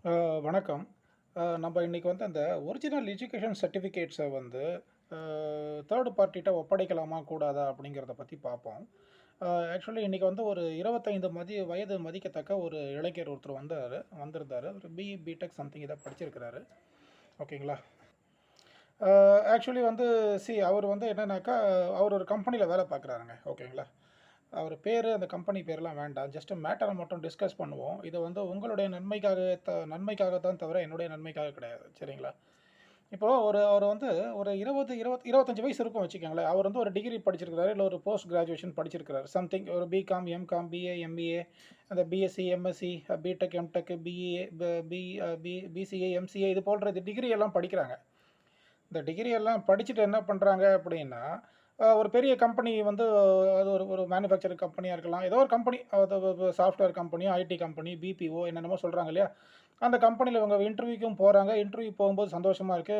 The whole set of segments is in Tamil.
வணக்கம். நம்ம இன்னைக்கு வந்து அந்த ஒரிஜினல் எஜுகேஷன் சர்டிஃபிகேட்ஸ வந்து தேர்ட் பார்ட்டிட்ட ஒப்படைக்கலாமா? கூடாதா? அப்படிங்கிறத பத்தி பார்ப்போம். ஆக்சுவலி இன்னைக்கு வந்து ஒரு 25 வயது மதிக்கத்தக்க ஒரு இளைஞர் ஒருத்தர் வந்திருந்தாரு. ஒரு பிடெக் சம்திங் ஏதோ படிச்சிருக்கிறாரு. ஓகேங்களா? ஆக்சுவலி வந்து அவர் வந்து என்னன்னாக்கா, அவர் ஒரு கம்பெனியில வேலை பார்க்குறாருங்க. ஓகேங்களா? அவர் பேரு, அந்த கம்பெனி பேர்லாம் வேண்டாம். ஜஸ்ட் மேட்டர மட்டும் டிஸ்கஸ் பண்ணுவோம். இது வந்து உங்களுடைய நன்மைக்காக தான் தவிர, என்னுடைய நன்மைக்காக கிடையாது. சரிங்களா? இப்போ அவர் வந்து ஒரு 25 வயசு இருக்கும்னு வச்சுக்கோங்களேன். அவர் வந்து ஒரு டிகிரி படிச்சிருக்கிறாரு. இல்ல ஒரு போஸ்ட் கிராஜுவேஷன் படிச்சிருக்கிறாரு. சம்திங் ஒரு பிகாம், எம்காம், பிஏ, எம்பிஏ, அந்த BSc, MSc, BTech, MTech, BEA, B B BCA, MCA இது போன்ற டிகிரி எல்லாம் படிக்கிறாங்க. இந்த டிகிரி எல்லாம் படிச்சுட்டு என்ன பண்ணுறாங்க அப்படின்னா, ஒரு பெரிய கம்பெனி வந்து அது ஒரு ஒரு மேனுஃபேக்சரிங் கம்பெனியா இருக்கலாம். ஏதோ ஒரு கம்பெனி அது software company, IT company, BPO என்னென்னமோ சொல்றாங்க இல்லையா? அந்த கம்பெனியில இவங்க இன்டர்வியூக்கும் போறாங்க. இன்டர்வியூ போகும்போது சந்தோஷமா இருக்கு.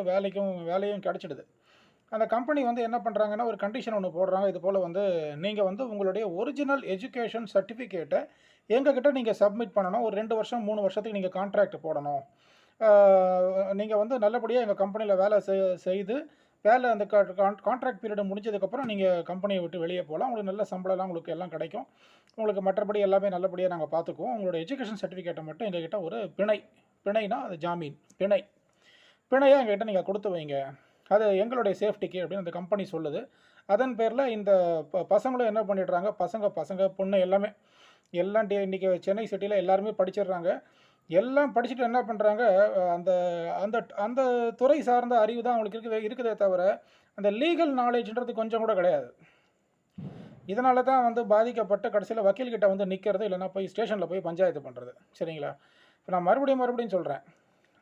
வேலையும் கிடைச்சிடுது. அந்த கம்பெனி வந்து என்ன பண்றாங்கன்னா, ஒரு கண்டிஷன் ஒண்ணு போடுறாங்க. இது போல வந்து நீங்க வந்து உங்களுடைய ஒரிஜினல் எஜுகேஷன் சர்டிஃபிகேட்ட எங்ககிட்ட நீங்க சப்மிட் பண்ணணும். ஒரு 2 வருஷம், 3 வருஷத்துக்கு நீங்க கான்ட்ராக்ட் போடணும். ஆ நீங்க வந்து நல்லபடியா எங்க கம்பெனியில வேலை செய்து, வேலை அந்த கான்ட்ராக்ட் பீரியட் முடிஞ்சதுக்கப்புறம் நீங்க கம்பெனிய விட்டு வெளிய போலாம். உங்களுக்கு நல்ல சம்பளம்லாம் உங்களுக்கு எல்லாம் கிடைக்கும். உங்களுக்கு மற்றபடி எல்லாமே நல்லபடியா நாங்க பார்த்துக்குவோம். உங்களோட எஜுகேஷன் சர்டிஃபிகேட்ட மட்டும் எங்ககிட்ட ஒரு பிணைனா அது ஜாமீன். பிணையா எங்ககிட்ட நீங்க குடுத்து வைங்க. அது எங்களுடைய சேஃப்டிக்கு அப்படின்னு அந்த கம்பெனி சொல்லுது. அதன் பேர்ல இந்த பசங்களும் என்ன பண்ணிடுறாங்க, பசங்க, பொண்ணு எல்லாமே எல்லாம் இன்னைக்கு சென்னை சிட்டில எல்லாருமே படிச்சிடுறாங்க. எல்லாம் படிச்சுட்டு என்ன பண்றாங்க, அந்த அந்த அந்த துறை சார்ந்த அறிவு தான் அவங்களுக்கு இருக்குதே தவிர, அந்த லீகல் நாலேட்ஜ்ன்றது கொஞ்சம் கூட கிடையாது. இதனால தான் வந்து பாதிக்கப்பட்டு கடைசியில வக்கீல் கிட்ட வந்து நிக்கிறது, இல்லன்னா போய் ஸ்டேஷன்ல போய் பஞ்சாயத்து பண்றது. சரிங்களா? இப்ப நான் மறுபடியும் சொல்றேன்.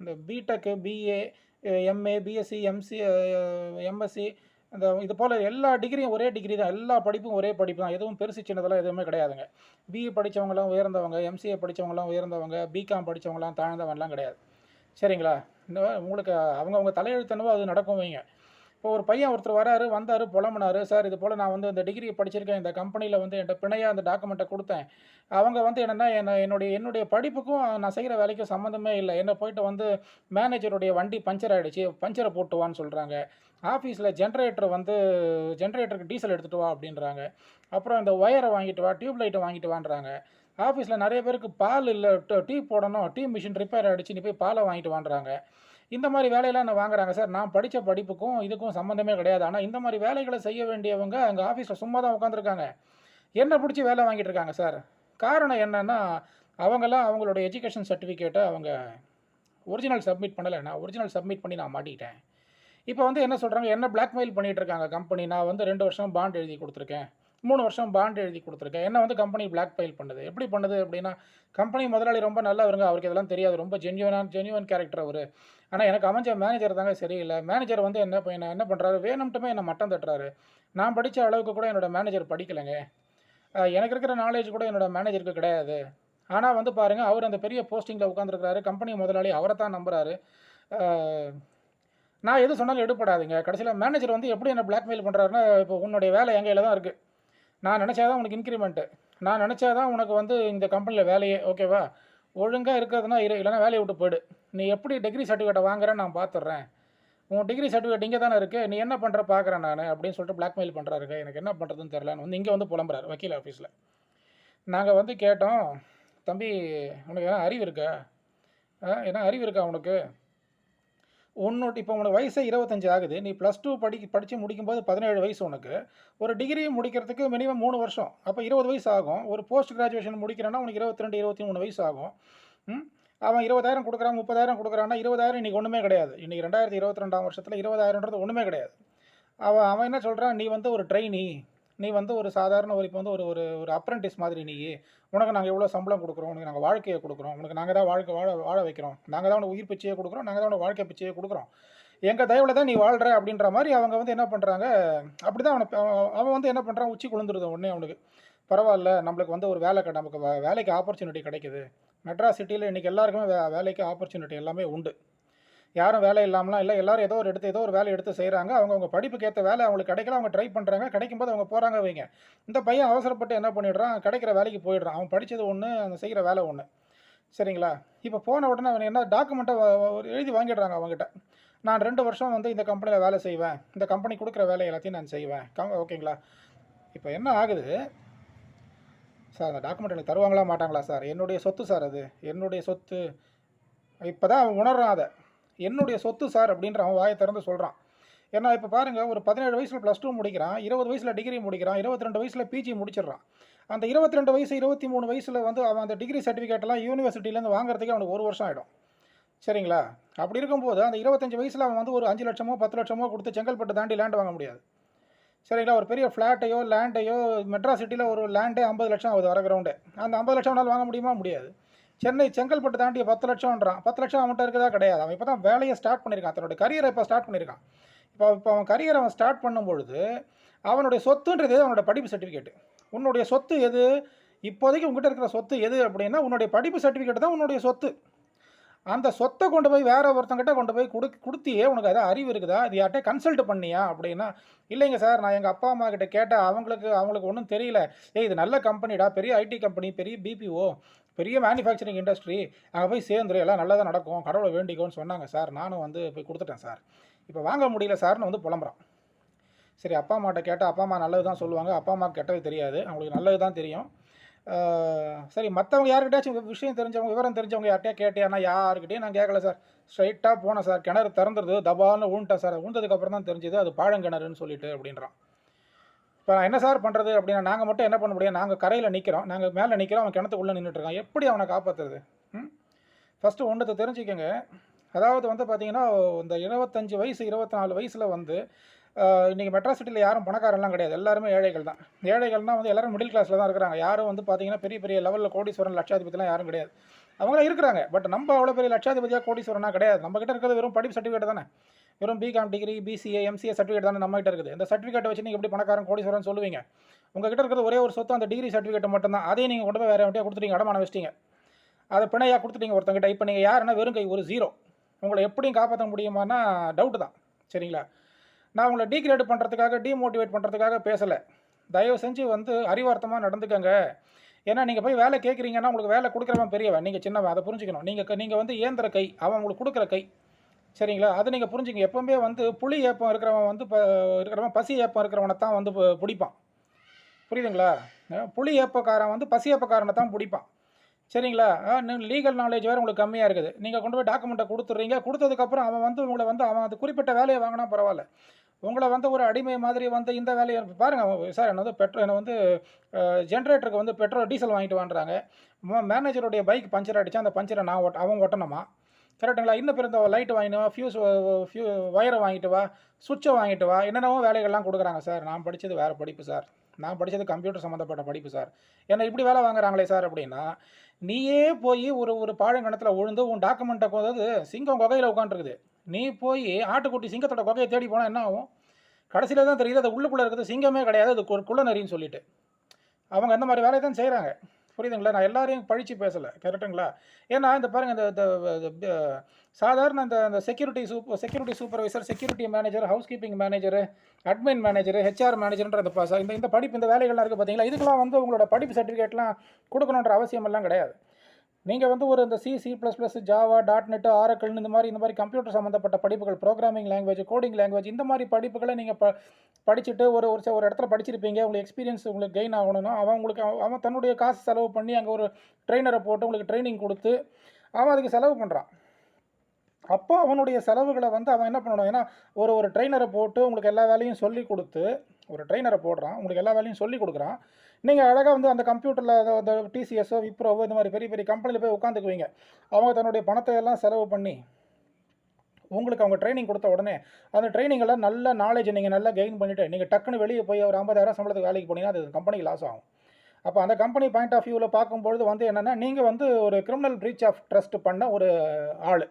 இந்த BTech, BA, MA, BSc, MSc இது போல எல்லா டிகிரியும் ஒரே டிகிரி தான். எல்லா படிப்பும் ஒரே படிப்பு தான். எதுவும் பெருசு சின்னதெல்லாம் எதுவுமே கிடையாதுங்க. பிஇ படிச்சவங்கலாம் உயர்ந்தவங்க, எம்சிஏ படிச்சவங்கலாம் உயர்ந்தவங்க, பிகாம் படிச்சவங்கலாம் தாழ்ந்தவன்லாம் கிடையாது. சரிங்களா? இந்த உங்களுக்கு அவங்கவங்க தலையெழுத்து என்னவோ அது நடக்கும் வைங்க. இப்போ ஒரு பையன் ஒருத்தர் வந்தாரு, புலம்புனாரு. சார் இது போல நான் வந்து இந்த டிகிரி படிச்சிருக்கேன். இந்த கம்பெனியில வந்து என்ட்ட பிணையா அந்த டாக்குமெண்ட்ட குடுத்தேன். அவங்க வந்து என்னன்னா, என்னுடைய படிப்புக்கும் நான் செய்ற வேலைக்கும் சம்மந்தமே இல்ல. என்ன போயிட்டு வந்து மேனேஜருடைய வண்டி பஞ்சர் ஆயிடுச்சு. பஞ்சர போட்டு வான்னு சொல்றாங்க. ஆஃபீஸ்ல ஜெனரேட்டருக்கு டீசல் எடுத்துட்டு வா அப்படின்றாங்க. அப்புறம் இந்த ஒயர வாங்கிட்டு வா, டியூப் லைட்ட வாங்கிட்டு வான்றாங்க. ஆஃபீஸ்ல நெறைய பேருக்கு பால் இல்ல, டீ போடணும். டீ மிஷின் ரிப்பேர் ஆயிடுச்சு. நீ போய் பால வாங்கிட்டு வான்றாங்க. இந்த மாரி வேலையெல்லாம் என்ன வாங்குறாங்க சார். நான் படிச்ச படிப்புக்கும், இதுக்கும் சம்மந்தமே கிடையாது. ஆனா இந்த மாரி வேலைகள செய்ய வேண்டியவங்க அங்க ஆஃபீஸ்ல சும்மா தான் உட்காந்துருக்காங்க. என்ன புடிச்சு வேலை வாங்கிட்டு இருக்காங்க சார். காரணம் என்னன்னா, அவங்கலாம் அவங்களோட எஜுகேஷன் சர்டிஃபிகேட்ட அவங்க ஒரிஜினல் சப்மிட் பண்ணல. நான் ஒரிஜினல் சப்மிட் பண்ணி நான் மாட்டிக்கிட்டேன். இப்ப வந்து என்ன சொல்றாங்க, என்ன பிளாக்மெயில் பண்ணிட்டு இருக்காங்க கம்பெனி. நான் வந்து 2 வருஷம் பாண்ட் எழுதி குடுத்துருக்கேன். 3 வருஷம் பாண்ட் எழுதி குடுத்துருக்கேன். என்ன வந்து கம்பெனி பிளாக்மெயில் பண்ணுது. எப்படி பண்ணுது அப்படின்னா, கம்பெனி முதலாளி ரொம்ப நல்லவருங்க. அவருக்கு இதெல்லாம் தெரியாது. ரொம்ப ஜென்யூன் கேரக்டர் அவரு. ஆனா எனக்கு அமைஞ்ச மேனேஜர் தாங்க சரியில்ல. மேனேஜர் வந்து என்ன பண்றாரு, வேணும்ட்டுமே என்ன மட்டம் தட்டுறாரு. நான் படிச்ச அளவுக்கு கூட என்னோட மேனேஜர் படிக்கலங்க. எனக்கு இருக்கிற நாலேட்ஜ் கூட என்னோட மேனேஜருக்கு கிடையாது. ஆனா வந்து பாருங்க, அவரு அந்த பெரிய போஸ்டிங்ல உட்கார்ந்திருக்கிறாரு. கம்பெனி முதலாளி அவர தான் நம்புறாரு. ஆ நான் எது சொன்னாலும் எடுபடாதுங்க. கடைசியில மேனேஜர் வந்து எப்படி என்ன பிளாக்மெயில் பண்றாருன்னா, இப்போ உன்னுடைய வேலை என் கையில தான் இருக்கு. நான் நெனச்சா தான் உனக்கு இன்கிரிமென்ட். நான் நெனச்சா தான் உனக்கு வந்து இந்த கம்பெனில வேலையே. ஓகேவா? ஒழுங்கா இருக்கிறதுனா இரு. இல்லன்னா வேலைய விட்டு போயிடு. நீ எப்படி டிகிரி சர்டிஃபிகேட்ட வாங்குறன்னு நான் பார்த்துடுறேன். உன் டிகிரி சர்டிஃபிகேட் இங்க தானே இருக்கு. நீ என்ன பண்ற பார்க்குறேன் நானு அப்படின்னு சொல்லிட்டு பிளாக்மெயில் பண்றாருங்க. எனக்கு என்ன பண்றதுன்னு தெரியலன்னு வந்து இங்க வந்து புலம்புறாரு வக்கீல் ஆஃபீஸ்ல. நாங்க வந்து கேட்டோம், "தம்பி உனக்கு எதனா அறிவு இருக்கா? எதனா அறிவு இருக்கா உனக்கு? இப்போ உனக்கு வயசே 25 ஆகுது. நீ +2 படிச்சு முடிக்கும்போது 17 வயசு உனக்கு. ஒரு டிகிரி முடிக்கிறதுக்கு மினிமம் 3 வருஷம். அப்ப 20 வயசு ஆகும். ஒரு போஸ்ட் கிராஜுவேஷன் முடிக்கிறன்னா உனக்கு 22, 23 வயசு ஆகும். ம். அவன் 20,000 குடுக்குறான், 30,000 குடுக்குறான்னா 20,000 இன்னைக்கு ஒண்ணுமே கிடையாது. இன்னைக்கு 2022ஆம் வருஷத்துல 20,000ன்றது ஒண்ணுமே கிடையாது. அவன் அவன் என்ன சொல்றான், "நீ வந்து ஒரு ட்ரெய்னி. நீ வந்து ஒரு சாதாரண இப்போ வந்து ஒரு ஒரு ஒரு அப்ரன்டிஸ் மாதிரி நீயி. உனக்கு நாங்க இவ்ளோ சம்பளம் குடுக்குறோம். உனக்கு நாங்க வாழ்க்கைய குடுக்குறோம். உனக்கு நாங்க தான் வாழ்க்கை வாழ வைக்கிறோம். நாங்க தான் உனக்கு உயிர் பிச்சையே குடுக்குறோம். நாங்க தான் உனக்கு வாழ்க்கை பிச்சையே குடுக்குறோம். எங்க தயவுல தான் நீ வாழ்ற." அப்படின்ற மாரி அவங்க வந்து என்ன பண்றாங்க, அப்படிதான் அவன் வந்து என்ன பண்றான், உச்சி குளிந்துருது உடனே அவனுக்கு. பரவால்ல, நம்மளுக்கு வந்து ஒரு நமக்கு வேலைக்கு ஆப்பர்ச்சுனிட்டி கிடைக்குது. மெட்ராஸ் சிட்டில இன்னைக்கு எல்லாருக்குமே வேலைக்கு ஆப்பர்ச்சுனிட்டி எல்லாமே உண்டு. யாரும் வேலை இல்லாமலாம் இல்ல. எல்லாரும் ஏதோ ஒரு வேலைய எடுத்து செய்றாங்க. அவங்கவங்க படிப்புக்கு ஏத்த வேலை அவங்களுக்கு கிடைக்கல. அவங்க ட்ரை பண்றாங்க. கிடைக்கும்போது அவங்க போறாங்க வைங்க. இந்த பையன் அவசரப்பட்டு என்ன பண்ணிடுறான், கிடைக்கிற வேலைக்கு போயிடுறான். அவன் படிச்சது ஒண்ணு, அவன் செய்ற வேலை ஒண்ணு. சரிங்களா? இப்போ போன உடனே அவன் என்ன டாக்குமெண்ட்ட எழுதி வாங்கிடுறாங்க அவங்ககிட்ட. நான் 2 வருஷம் வந்து இந்த கம்பெனியில வேலை செய்வேன். இந்த கம்பெனி குடுக்குற வேலை எல்லாத்தையும் நான் செய்வேன். ஓகேங்களா? இப்போ என்ன ஆகுது, சார் அந்த டாக்குமெண்ட் எனக்கு தருவாங்களா மாட்டாங்களா சார்? என்னுடைய சொத்து சார் அது. என்னுடைய சொத்து. இப்போ தான் அவன் உணர்றான் அத. என்னுடைய சொத்து சார் அப்படின்ற அவன் வாய திறந்து சொல்றான். ஏன்னா இப்போ பாருங்க ஒரு 17 வயசுல +2 முடிக்கிறான். 20 வயசுல டிகிரி முடிக்கிறான். 22 வயசுல பிஜி முடிச்சிடுறான். அந்த 22 வயசு, 23 வயசுல வந்து அவன் அந்த டிகிரி சர்டிஃபிகேட்லாம் யூனிவர்சிட்டிலேருந்து வாங்குறதுக்கே அவனுக்கு 1 வருஷம் ஆயிடும். சரிங்களா? அப்படி இருக்கும்போது அந்த 25 வயசுல அவன் வந்து ஒரு 5 லட்சமோ, 10 லட்சமோ குடுத்து செங்கல்பட்டு தாண்டி லேண்ட் வாங்க முடியாது. சரிங்களா? ஒரு பெரிய ஃப்ளாட்டையோ, லேண்டையோ மெட்ராஸ் சிட்டில ஒரு லேண்டே 50 லட்சம் ஆகுது அரை கிரவுண்டு. அந்த 50 லட்சம் அவனால வாங்க முடியுமா? முடியாது. சென்னை செங்கல்பட்டு தாண்டி 10 லட்சம்ன்றான். 10 லட்சம் அவன்ட்ட இருக்குதா? கிடையாது. அவன் இப்ப தான் வேலைய ஸ்டார்ட் பண்ணியிருக்கான். தன்னுடைய கரியர இப்ப ஸ்டார்ட் பண்ணியிருக்கான். இப்ப அவன் கரியர அவன் ஸ்டார்ட் பண்ணும்பொழுது, அவனுடைய சொத்துன்றது அவனோட படிப்பு சர்டிஃபிகேட். உன்னுடைய சொத்து எது? இப்போதைக்கு உன்கிட்ட இருக்கிற சொத்து எது அப்படின்னா, உன்னுடைய படிப்பு சர்டிஃபிகேட் தான் உன்னுடைய சொத்து. அந்த சொத்த கொண்டு போய் வேற ஒருத்தங்கிட்ட கொண்டு போய் குடுத்தியே உனக்கு ஏதாவது அறிவு இருக்குதா? இது யார்ட்டயா கன்சல்ட் பண்ணியா? அப்படின்னா, இல்லைங்க சார். நான் எங்க அப்பா, அம்மா கிட்ட கேட்டேன். அவங்களுக்கு ஒண்ணும் தெரியல. ஏய் இது நல்ல கம்பெனிடா. பெரிய ஐடி கம்பெனி, பெரிய பிபிஓ, பெரிய மேனுஃபேக்சரிங் இண்டஸ்ட்ரி. அங்க போய் சேர்ந்துரு. எல்லாம் நல்லதா நடக்கும். கடவுள வேண்டிக்கோன்னு சொன்னாங்க சார். நானும் வந்து போய் குடுத்துட்டேன் சார். இப்ப வாங்க முடியல சார்ன்னு வந்து புலம்புறான். சரி அப்பா, அம்மாட்ட கேட்டா, அப்பா, அம்மா நல்லது தான் சொல்லுவாங்க. அப்பா, அம்மாவுக்கு கெட்டது தெரியாது. அவங்களுக்கு நல்லது தான் தெரியும். சரி மற்றவங்க யார்கிட்டயாச்சும் விஷயம் தெரிஞ்சவங்க விவரம் தெரிஞ்சவங்க யார்கிட்டயா கேட்டியானா யாருக்கிட்டையும் நான் கேட்கல சார். ஸ்ட்ரைட்டாக போனேன் சார். கிணறு திறந்துருது. தபால்னு ஊன்ட்டேன் சார். ஊந்ததுக்கப்புறம் தான் தெரிஞ்சுது அது பாழங்கிணறுன்னு சொல்லிட்டு அப்படின்றான். இப்போ நான் என்ன சார் பண்ணுறது அப்படின்னா, நாங்கள் மட்டும் என்ன பண்ண முடியும்? நாங்கள் கரையில் நிற்கிறோம். நாங்கள் மேலே நிற்கிறோம். அவன் கிணத்துக்குள்ளே நின்றுட்டுருக்கான். எப்படி அவனை காப்பாற்றுறது? ஃபஸ்ட்டு ஒன்றத்தை தெரிஞ்சுக்கங்க. அதாவது வந்து பார்த்தீங்கன்னா, இந்த 25 வயசு 24 வயசில் வந்து இன்றைக்கி மெட்ராஸ் சிட்டியில் யாரும் பணக்காரன்லாம் கிடையாது. எல்லாருமே ஏழைகள் தான். ஏழைகள்னால் வந்து எல்லோரும் மிடில் கிளாஸில் தான் இருக்கிறாங்க. யாரும் வந்து பார்த்தீங்கன்னா பெரிய பெரிய லெவலில் கோடீஸ்வரன், லட்சாதிபதிலாம் யாரும் கிடையாது. அவங்களாம் இருக்கிறாங்க. பட் நம்ம அவ்வளோ பெரிய லட்சாதிபதியாக கோடீஸ்வரனா கிடையாது. நம்மக்கிட்ட இருக்கிறது வெறும் படிப்பு சர்டிஃபிகேட் தானே. வெறும் BCom degree, BCA, MCA certificate தானே நம்மகிட்ட இருக்குது. இந்த சர்டிஃபிகேட்டை வச்சு நீங்கள் எப்படி பணக்காரன் கோடீஸ்வரன் சொல்லுவீங்க? உங்ககிட்ட இருக்கிறது ஒரே ஒரு சொத்து அந்த டிகிரி சர்டிஃபிகேட் மட்டும் தான். அதையும் நீங்கள் கொண்டு போய் வேறு யார்ட்டையா கொடுத்துட்டீங்க, அடமானம் வச்சிட்டீங்க. அதை பிணையாக கொடுத்துட்டீங்க ஒருத்தங்கிட்ட. இப்போ நீங்கள் யாருன்னா வெறும் கை ஒரு ஜீரோ. உங்களை எப்படியும் காப்பாற்ற முடியுமானா டவுட்டு தான். சரிங்களா? நான் உங்களை டீக்ரேட் பண்ணுறதுக்காக, டீமோட்டிவேட் பண்ணுறதுக்காக பேசலை. தயவு செஞ்சு வந்து அறிவார்த்தமாக நடந்துக்கங்க. ஏன்னா நீங்கள் போய் வேலை கேட்குறீங்கன்னா உங்களுக்கு வேலை கொடுக்குறவன் பெரியவன், நீங்கள் சின்னவன். அதை புரிஞ்சுக்கணும். நீங்கள் வந்து இயந்திர கை, அவன் உங்களுக்கு கொடுக்குற கை. சரிங்களா? அதை நீங்கள் புரிஞ்சுங்க. எப்போவுமே வந்து புலி ஏப்பம் இருக்கிறவன் வந்து இருக்கிறவன் பசி ஏப்பம் இருக்கிறவனை தான் வந்து பிடிப்பான். புரியுதுங்களா? புலி ஏப்பக்காரன் வந்து பசி ஏப்பக்காரனை தான் பிடிப்பான். சரிங்களா? லீகல் நாலேஜ் வேறு உங்களுக்கு கம்மியாக இருக்குது. நீங்கள் கொண்டு போய் டாக்குமெண்ட்டை கொடுத்துட்றீங்க. கொடுத்ததுக்கப்புறம் அவன் வந்து உங்களை வந்து அவன் அது குறிப்பிட்ட வேலையை வாங்கினா பரவாயில்ல. உங்களை வந்து ஒரு அடிமை மாதிரி வந்து இந்த வேலையை பாருங்கள் சார். என்னை வந்து ஜென்ரேட்டருக்கு வந்து பெட்ரோல் டீசல் வாங்கிட்டு வாங்குறாங்க. மேனேஜருடைய பைக் பஞ்சர் அடித்தா அந்த பஞ்சரை அவன் ஒட்டணுமா? கரெக்டுங்களா? இன்னும் பிறந்த லைட்டு வாங்கிட்டு வா, வயரை வாங்கிட்டு வா, சுவிட்சை வாங்கிட்டு வா, என்னென்னவோ வேலைகள்லாம் கொடுக்குறாங்க சார். நான் படித்தது வேறு படிப்பு சார். நான் படித்தது கம்ப்யூட்டர் சம்மந்தப்பட்ட படிப்பு சார். என்ன இப்படி வேலை வாங்குறாங்களே சார் அப்படின்னா, நீயே போய் ஒரு பாழங்கணத்தில் விழுந்து உன் டாக்குமெண்ட்டை அதாவது சிங்கம் குகையில் உட்காந்துருக்குது. நீ போய் ஆட்டுக்குட்டி சிங்கத்தோட குகையை தேடி போனால் என்ன ஆகும்? கடைசியில் தான் தெரியுது அது உள்ளுக்குள்ளே இருக்கிறது சிங்கமே கிடையாது, அது குள்ளநரின்னு சொல்லிட்டு. அவங்க அந்த மாதிரி வேலையை தான் செய்கிறாங்க. புரியுதுங்களா? நான் எல்லாரையும் பழித்து பேசலை. கரெக்டுங்களா? ஏன்னா இந்த பாருங்கள், இந்த சாதாரண இந்த security supervisor, security manager, housekeeping manager, admin manager, HR மேனேஜர்ன்ற இந்த படிப்பு, இந்த வேலைகள்லாம் இருக்குது பார்த்தீங்களா? இதுக்கெல்லாம் வந்து உங்களோட படிப்பு சர்டிஃபிகேட்லாம் கொடுக்கணுன்ற அவசியமெல்லாம் கிடையாது. நீங்கள் வந்து ஒரு இந்த C++, ஜாவா, .NET, ஆரக்கிள்னு இந்த மாதிரி கம்ப்யூட்டர் சம்மந்தப்பட்ட படிப்புகள், ப்ரோக்ராமிங் லாங்குவேஜ், கோடிங் லாங்குவேஜ், இந்த மாதிரி படிப்புகளை நீங்கள் படிச்சுட்டு ஒரு இடத்துல படிச்சிருப்பீங்க. உங்களுக்கு எக்ஸ்பீரியன்ஸ் உங்களுக்கு கெயின் ஆகணும்னா அவன் தன்னுடைய காசு செலவு பண்ணி அங்கே ஒரு ட்ரெயினரை போட்டு உங்களுக்கு ட்ரைனிங் கொடுத்து அவன் அதுக்கு செலவு பண்ணுறான். அப்போ அவனுடைய செலவுகளை வந்து அவன் என்ன பண்ணணும்? ஏன்னா ஒரு ட்ரெயினரை போட்டு உங்களுக்கு எல்லா வேலையும் சொல்லி கொடுத்து, ஒரு ட்ரெயினரை போடுறான், உங்களுக்கு எல்லா வேலையும் சொல்லி கொடுக்குறான். நீங்கள் அழகாக வந்து அந்த கம்ப்யூட்டரில் அந்த டிசிஎஸோ, விப்ரோவோ இந்த மாதிரி பெரிய பெரிய கம்பெனியில் போய் உட்காந்துக்குவீங்க. அவங்க தன்னுடைய பணத்தை எல்லாம் செலவு பண்ணி உங்களுக்கு அவங்க ட்ரைனிங் கொடுத்த உடனே அந்த ட்ரைனிங்கெல்லாம் நல்ல நாலேஜ் நீங்கள் நல்லா கெயின் பண்ணிவிட்டு நீங்கள் டக்குன்னு வெளியே போய் ஒரு 50,000 சம்பளத்துக்கு வேலைக்கு போனீங்கன்னா அது கம்பெனிக்கு லாஸ் ஆகும். அப்போ அந்த கம்பெனி பாயிண்ட் ஆஃப் வியூவில் பார்க்கும்பொழுது வந்து என்னென்னா, நீங்கள் வந்து ஒரு கிரிமினல் பிரீச் ஆஃப் ட்ரஸ்ட் பண்ண ஒரு ஆள்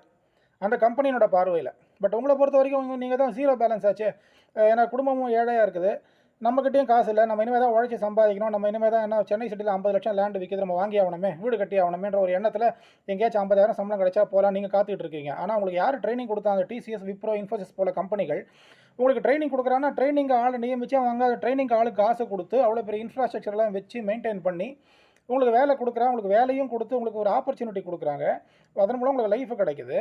அந்த கம்பெனியோட பார்வையில். பட் உங்களை பொறுத்த வரைக்கும் நீங்கள் தான் ஜீரோ பேலன்ஸ் ஆச்சு. ஏன்னா குடும்பமும் ஏழையாக இருக்குது, நம்மக்கிட்டையும் காசு இல்லை, நம்ம இனிமேல் தான் உழைச்சி சம்பாதிக்கணும், நம்ம இனிமேல் தான் என்ன சென்னை சிட்டியில் 50 லட்சம் லேண்டு விற்கிது, நம்ம வாங்கி ஆகணுமே, வீடு கட்டி ஆகணுமேன்ற ஒரு எண்ணத்தில் எங்கேயாச்சும் 50,000 சம்பளம் கிடைச்சா போகலாம் நீங்கள் காத்துக்கிட்டு இருக்கீங்க. ஆனால் உங்களுக்கு யார் ட்ரைனிங் கொடுத்தா? அந்த டிசிஎஸ், விப்ரோ, இன்ஃபோசிஸ் போல கம்பெனிகள் உங்களுக்கு ட்ரைனிங் கொடுக்குறாங்கன்னா ட்ரைனிங் ஆளை நியமித்து அவங்க ட்ரைனிங் ஆளுக்கு காசு கொடுத்து அவ்வளோ பெரிய இன்ஃப்ராஸ்ட்ரக்சர்லாம் வச்சு மெயின்டைன் பண்ணி உங்களுக்கு வேலை குடுக்குறான், உங்களுக்கு வேலையும் குடுத்து உங்களுக்கு ஒரு ஆப்பர்ச்சுனிட்டி குடுக்குறாங்க. அதன் மூலம் உங்களுக்கு லைஃப் கிடைக்குது.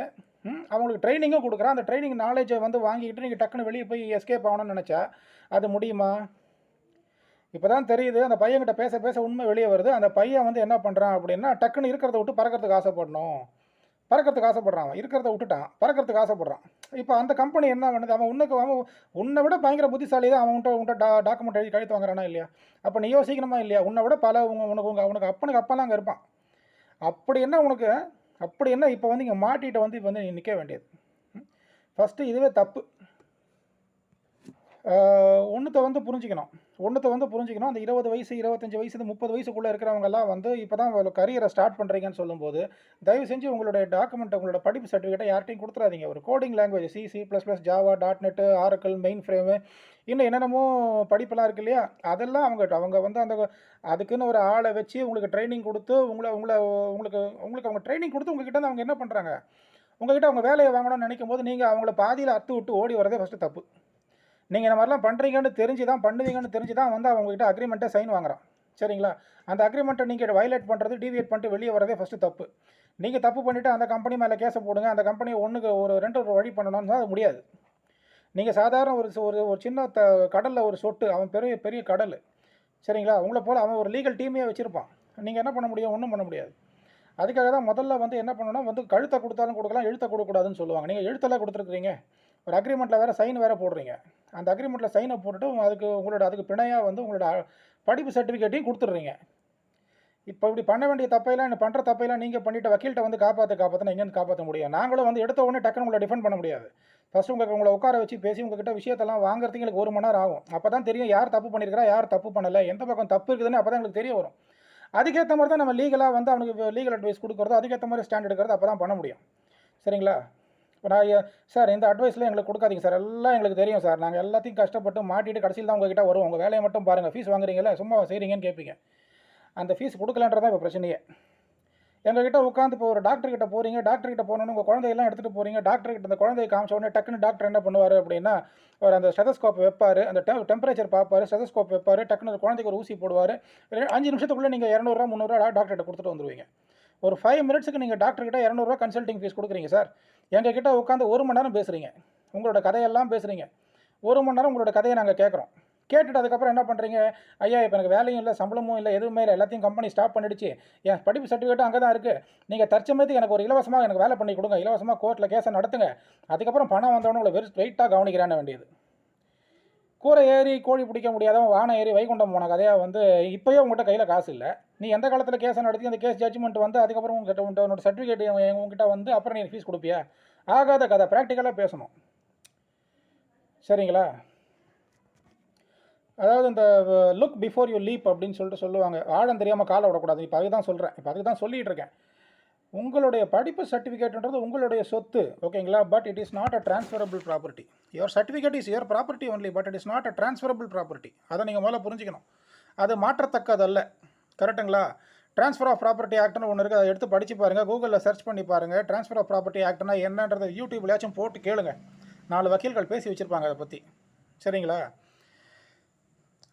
அவங்களுக்கு ட்ரெய்னிங்கும் குடுக்குறான். அந்த ட்ரெய்னிங் நாலேட்ஜ வந்து வாங்கிக்கிட்டு நீங்க டக்குனு வெளிய போய் எஸ்கேப் ஆகணும்னு நெனச்சா, அது முடியுமா? இப்ப தான் தெரியுது. அந்த பையன்கிட்ட பேச, பேச உண்மை வெளிய வருது. அந்த பையன் வந்து என்ன பண்றான் அப்படின்னா, டக்குனு இருக்கிறத விட்டு பறக்கிறதுக்கு ஆசைப்படணும். பறக்கிறதுக்கு ஆசைப்படுறான் அவன். இருக்கிறத விட்டுட்டான். பறக்கிறதுக்கு ஆசைப்படுறான். இப்ப அந்த கம்பெனி என்ன பண்ணுது? அவன் உன்ன விட பயங்கர புத்திசாலி தான். அவன் உன்ட்ட டாக்குமெண்ட் எழுதி கையெழுத்து வாங்குறானா இல்லையா? அப்ப நீ யோசிக்கணுமா இல்லையா? உன்ன விட பல உனக்கு அப்பனுக்கு அப்பன் தான் அங்க இருப்பான். அப்படி என்ன உனக்கு அப்படி என்ன இப்ப வந்து இங்க மாட்டிட்டு வந்து இப்ப வந்து நீ நிக்க வேண்டியது? ஃபர்ஸ்ட்டு இதுவே தப்பு. ஒண்ணுத்த வந்து புரிஞ்சுக்கணும். அந்த 20 வயசு, 25 வயசு, 30 வயசுக்குள்ள இருக்கிறவங்கலாம் வந்து இப்ப தான் கரியர ஸ்டார்ட் பண்றீங்கன்னு சொல்லும்போது, தயவு செஞ்சு உங்களுடைய டாக்குமெண்ட், உங்களோட படிப்பு சர்டிஃபிகேட்ட யார்ட்டயும் குடுத்துறாதீங்க. ஒரு coding language C, C++, Java, .NET, Oracle, main frame இன்னும் என்னென்னமோ படிப்பெல்லாம் இருக்கு இல்லையா? அதெல்லாம் அவங்க வந்து அதுக்குன்னு ஒரு ஆள வச்சு உங்களுக்கு ட்ரெய்னிங் குடுத்து, உங்கள உங்கள உங்களுக்கு உங்களுக்கு அவங்க ட்ரெய்னிங் குடுத்து உங்ககிட்ட இருந்து அவங்க என்ன பண்றாங்க? உங்ககிட்ட அவங்க வேலைய வாங்கணும்னு நெனைக்கும்போது, நீங்க அவங்கள பாதியில அறுத்து விட்டு ஓடி வரதே ஃபர்ஸ்ட்டு தப்பு. நீங்க இந்த மாரிலாம் பண்றீங்கன்னு தெரிஞ்சு தான், பண்ணுவீங்கன்னு தெரிஞ்சு தான் வந்து அவன் உங்ககிட்ட அக்ரீமெண்ட்ட சைன் வாங்குறான். சரிங்களா? அந்த அக்ரீமெண்ட்ட நீங்க வயலேட் பண்றது, டீவியேட் பண்ணிட்டு வெளிய வரதே ஃபர்ஸ்ட்டு தப்பு. நீங்க தப்பு பண்ணிட்டு அந்த கம்பெனி மேல கேஸ போடுங்க. அந்த கம்பெனிய ஒண்ணுக்கு ஒரு 2 ஒரு வழி பண்ணணும்னா அது முடியாது. நீங்க சாதாரண ஒரு சின்ன கடல்ல ஒரு சொட்டு. அவன் பெரிய பெரிய கடலு. சரிங்களா? உங்கள போல அவன் ஒரு லீகல் டீமையே வச்சிருப்பான். நீங்க என்ன பண்ண முடியும்? ஒண்ணும் பண்ண முடியாது. அதுக்காக தான் முதல்ல வந்து என்ன பண்ணணும்னா வந்து கழுத்த குடுத்தாலும் குடுக்கலாம், எழுத்த குடுக்கக்கூடாதுன்னு சொல்லுவாங்க. நீங்க எழுத்தெல்லாம் குடுத்துருக்கிறீங்க. ஒரு அக்ரீமெண்ட்ல வேற சைன் வேற போடுறீங்க. அந்த அக்ரீமெண்ட்ல சைன போட்டுட்டு அதுக்கு பிணையா வந்து உங்களோட படிப்பு சர்டிஃபிகேட்டையும் குடுத்துடுறீங்க. இப்ப இப்படி பண்ண வேண்டிய பண்ற தப்பையெல்லாம் நீங்க பண்ணிட்டு வக்கீல்ட்ட வந்து காப்பாத்துனா எங்கேருந்து காப்பாத்த முடியும்? நாங்களும் வந்து எடுத்த உடனே டக்குனு உங்கள டிஃபெண்ட் பண்ண முடியாது. ஃபர்ஸ்ட் உங்கள உட்கார வச்சு பேசி உங்ககிட்ட விஷயத்தெல்லாம் வாங்குறதுக்கு எங்களுக்கு 1 மணி நேரம் ஆகும். அப்பதான் தெரியும் யார் தப்பு பண்ணியிருக்கிறா, யார் தப்பு பண்ணல, எந்த பக்கம் தப்பு இருக்குதுன்னு அப்பதான் எங்களுக்கு தெரிய வரும். அதுக்கேத்த மாரி தான் நம்ம லீகலா வந்து அவனுக்கு லீகல் அட்வைஸ் குடுக்குறதோ, அதுக்கேத்த மாரி ஸ்டாண்ட் எடுக்கிறது அப்பதான் பண்ண முடியும். சரிங்களா? இப்ப நான் சார் இந்த அட்வைஸ்லாம் எங்களுக்கு குடுக்காதீங்க சார். எல்லாம் எங்களுக்கு தெரியும் சார். நாங்க எல்லாத்தையும் கஷ்டப்பட்டு மாட்டிட்டு கடைசில தான் உங்ககிட்ட வருவோம். உங்க வேலைய மட்டும் பாருங்க. ஃபீஸ் வாங்குறீங்கல்ல, சும்மாவா செய்றீங்கன்னு கேட்பீங்க. அந்த ஃபீஸ் குடுக்கலன்றது தான் இப்ப பிரச்சனையே. எங்ககிட்ட உட்காந்து இப்போ ஒரு டாக்டர் கிட்ட போறீங்க. டாக்டர் கிட்ட போனோனே உங்க குழந்தையெல்லாம் எடுத்துட்டு போறீங்க. டாக்டர் கிட்ட அந்த குழந்தைய காமிச்ச உடனே டக்குனு டாக்டர் என்ன பண்ணுவாரு அப்படின்னா, அவர் அந்த ஸ்டெதஸ்கோப் வைப்பாரு. அந்த டெம்பரேச்சர் பார்ப்பாரு. ஸ்டெதஸ்கோப் வைப்பாரு. டக்குனு அந்த குழந்தைக்கு ஒரு ஊசி போடுவாரு. 5 நிமிஷத்துக்குள்ள நீங்க ரூ. 200 ரூ. 300 டாக்டர் கிட்ட குடுத்துட்டு வந்துருவீங்க. ஒரு 5 மினிட்ஸ்க்கு நீங்க டாக்டர் கிட்ட ரூ. 200 கன்சல்டிங் ஃபீஸ் குடுக்குறீங்க சார். எங்க கிட்ட உட்காந்து 1 மணி நேரம் பேசுறீங்க. உங்களோட கதையெல்லாம் பேசுறீங்க. 1 மணி நேரம் உங்களோட கதைய நாங்க கேட்குறோம். கேட்டுட்டு அதுக்கப்புறம் என்ன பண்றீங்க? ஐயா இப்ப எனக்கு வேலையும் இல்ல, சம்பளமும் இல்ல, எதுவுமே இல்ல. எல்லாத்தையும் கம்பெனி ஸ்டாப் பண்ணிடுச்சு. என் படிப்பு சர்டிஃபிகேட்டும் அங்க தான் இருக்கு. நீங்க தற்சமயத்துக்கு எனக்கு ஒரு இலவசமா எனக்கு வேலை பண்ணி குடுங்க. இலவசமா கோர்ட்ல கேஸ நடத்துங்க. அதுக்கப்புறம் பணம் வந்தவுடனே உங்கள ஸ்ட்ரெயிட்டா கவனிக்கிறேன்ன வேண்டியது. கூரை ஏறி கோழி பிடிக்க முடியாதவன் வானம் ஏறி வைகுண்டம் போன கதையா வந்து இப்பயே உங்ககிட்ட கையில காசு இல்ல. நீ எந்த காலத்துல கேஸ நடத்தி அந்த கேஸ் ஜட்ஜ்மென்ட் வந்து அதுக்கப்புறம் உன்னோட சர்டிஃபிகேட் உன்கிட்ட வந்து அப்புறம் நீ ஃபீஸ் குடுப்பியா? ஆகாத கதை. பிராக்டிகலா பேசணும். சரிங்களா? அதாவது இந்த லுக் பிஃபோர் யூ லீப் அப்படின்னு சொல்லுவாங்க. ஆழம் தெரியாம கால விடக்கூடாது. இப்ப அதுக்கு தான் சொல்றேன். இப்ப அதுக்கு தான் சொல்லிட்டு இருக்கேன். உங்களுடைய படிப்பு சர்டிஃபிகேட்ன்றது உங்களுடைய சொத்து. ஓகேங்களா? But it is not a transferable property. Your certificate is your property only. But it is not a transferable property. அதை நீங்கள் முதல்ல புரிஞ்சுக்கணும். அது மாற்றத்தக்கதல்ல. கரெக்டுங்களா? ட்ரான்ஸ்ஃபர் ஆஃப் ப்ராப்பர்ட்டி ஆக்ட்னு ஒன்று இருக்குது. அதை எடுத்து படிச்சு பாருங்க. கூகுளில் சர்ச் பண்ணி பாருங்க. ட்ரான்ஸ்ஃபர் ஆஃப் ப்ராப்பர்ட்டி ஆக்ட்னா என்னன்றதை யூடியூப்லயாச்சும் போட்டு கேளுங்க. 4 வக்கீல்கள் பேசி வச்சிருப்பாங்க அதை பற்றி. சரிங்களா?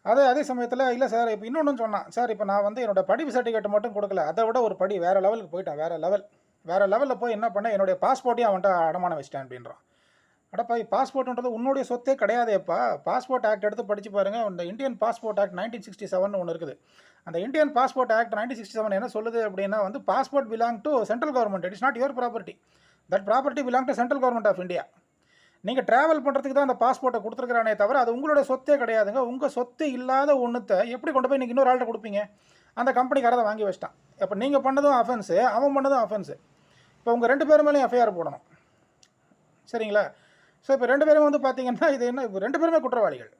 அதே சமயத்தில் இல்லை சார் இப்போ இன்னொன்று சொன்னான் சார். இப்போ நான் வந்து என்னோட படிப்பு சர்டிஃபிகேட் மட்டும் கொடுக்கல, அதை விட ஒரு படி வேறு லெவலுக்கு போயிட்டேன். வேறு லெவலில் போய் என்ன பண்ணேன், என்னுடைய பாஸ்போர்ட்டையும் அவன்கிட்ட அடமானம் வச்சிட்டேன் அப்படின்றான். அடப்பா, பாஸ்போர்ட்ன்றது உன்னுடைய சொத்தே கிடையாதேப்பா. பாஸ்போர்ட் ஆக்ட் எடுத்து படித்து பாருங்கள். இந்த இந்தியன் பாஸ்போர்ட் ஆக்ட் 1967 ஒன்று இருக்குது. அந்த இந்தியன் பாஸ்போர்ட் ஆக்ட் 1967 என்ன சொல்லுது அப்படின்னா வந்து passport belong to central government. It is not your property. That property belong to central government of India. நீங்கள் ட்ராவல் பண்ணுறதுக்கு தான் அந்த பாஸ்போர்ட்டை கொடுத்துருக்குறானே தவிர அது உங்களோட சொத்தே கிடையாதுங்க. உங்கள் சொத்து இல்லாத ஒன்றுத்தை எப்படி கொண்டு போய் நீங்கள் இன்னொரு ஆள்கிட்ட கொடுப்பீங்க? அந்த கம்பெனிக்காரதை வாங்கி வச்சிட்டான். இப்போ நீங்கள் பண்ணதும் அஃபென்ஸு, அவன் பண்ணதும் அஃபென்ஸு. இப்போ உங்கள் 2 பேர் மேலேயும் எஃப்ஐஆர் போடணும். சரிங்களா? ஸோ இப்போ 2 பேரும் வந்து பார்த்தீங்கன்னா இது என்ன, இப்போ 2 பேருமே குற்றவாளிகள்.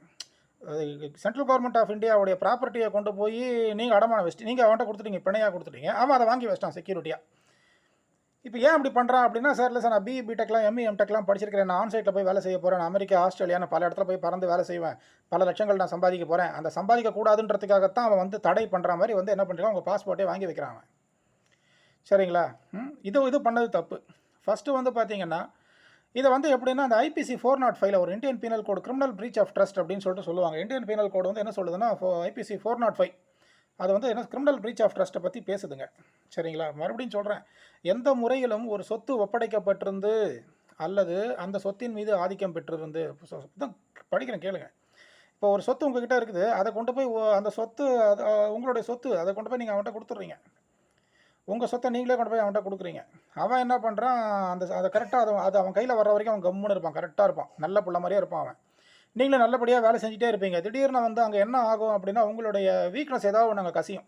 சென்ட்ரல் கவர்மெண்ட் ஆஃப் இந்தியாவுடைய ப்ராப்பர்ட்டியை கொண்டு போய் நீங்கள் அடமானம் வச்சுட்டு நீங்கள் அவன்கிட்ட கொடுத்துட்டீங்க, பிணையாக கொடுத்துட்டீங்க. அவன் அதை வாங்கி வச்சிட்டான் செக்யூரிட்டியாக. இப்போ ஏன் அப்படி பண்ணுறான் அப்படின்னா, சார் இல்லை சார் நான் பிடெக்லாம் எம்இ எம்டெக்லாம் படிச்சிருக்கிறேன். நான் ஆன்சைட்டில் போய் வேலை செய்ய போகிறேன். நான் அமெரிக்கா, ஆஸ்திரேலியா, நான் பல இடத்துல போய் பறந்து வேலை செய்வேன். பல லட்சங்கள் நான் சம்பாதிக்க போகிறேன். அந்த சம்பாதிக்க கூடாதுன்றதுக்காகத்தான் அவன் வந்து தடை பண்ணுற மாதிரி வந்து என்ன பண்ணுறான், உங்கள் பாஸ்போர்ட்டே வாங்கி வைக்கிறான். சரிங்களா? இது பண்ணது தப்பு. ஃபஸ்ட்டு வந்து பார்த்தீங்கன்னா இதை வந்து எப்படின்னா அந்த ஐபிசி 405 ஒரு Indian penal code criminal breach of trust அப்படின்னு சொல்லிட்டு சொல்லுவாங்க. இந்தியன் பீனல் கோட் வந்து என்ன சொல்லுதுன்னா ஐபிசி 405 அது வந்து என்ன கிரிமினல் பிரீச் ஆஃப் ட்ரஸ்ட்டை பற்றி பேசுதுங்க. சரிங்களா? மறுபடியும் சொல்கிறேன், எந்த முறையிலும் ஒரு சொத்து ஒப்படைக்கப்பட்டிருந்து அல்லது அந்த சொத்தின் மீது ஆதிக்கம் பெற்றிருந்து இதான் படிக்கிறேன் கேளுங்க. இப்போ ஒரு சொத்து உங்ககிட்ட இருக்குது. அத கொண்டு போய் அந்த சொத்து அது உங்களுடைய சொத்து. அத கொண்டு போய் நீங்க அவன்ட்ட குடுத்துடுறீங்க. உங்க சொத்த நீங்களே கொண்டு போய் அவன்ட்ட குடுக்குறீங்க. அவன் என்ன பண்றான், அத கரெக்ட்டா அது அவன் கையில வர்ற வரைக்கும் அவன் கம்முனு இருப்பான். கரெக்ட்டா இருப்பான். நல்ல புள்ள மாரியே இருப்பான் அவன். நீங்களும் நல்லபடியா வேலை செஞ்சுட்டே இருப்பீங்க. திடீர்னு வந்து அங்க என்ன ஆகும் அப்படின்னா, உங்களுடைய வீக்னஸ் ஏதாவது ஒண்ணு அங்க கசியும்.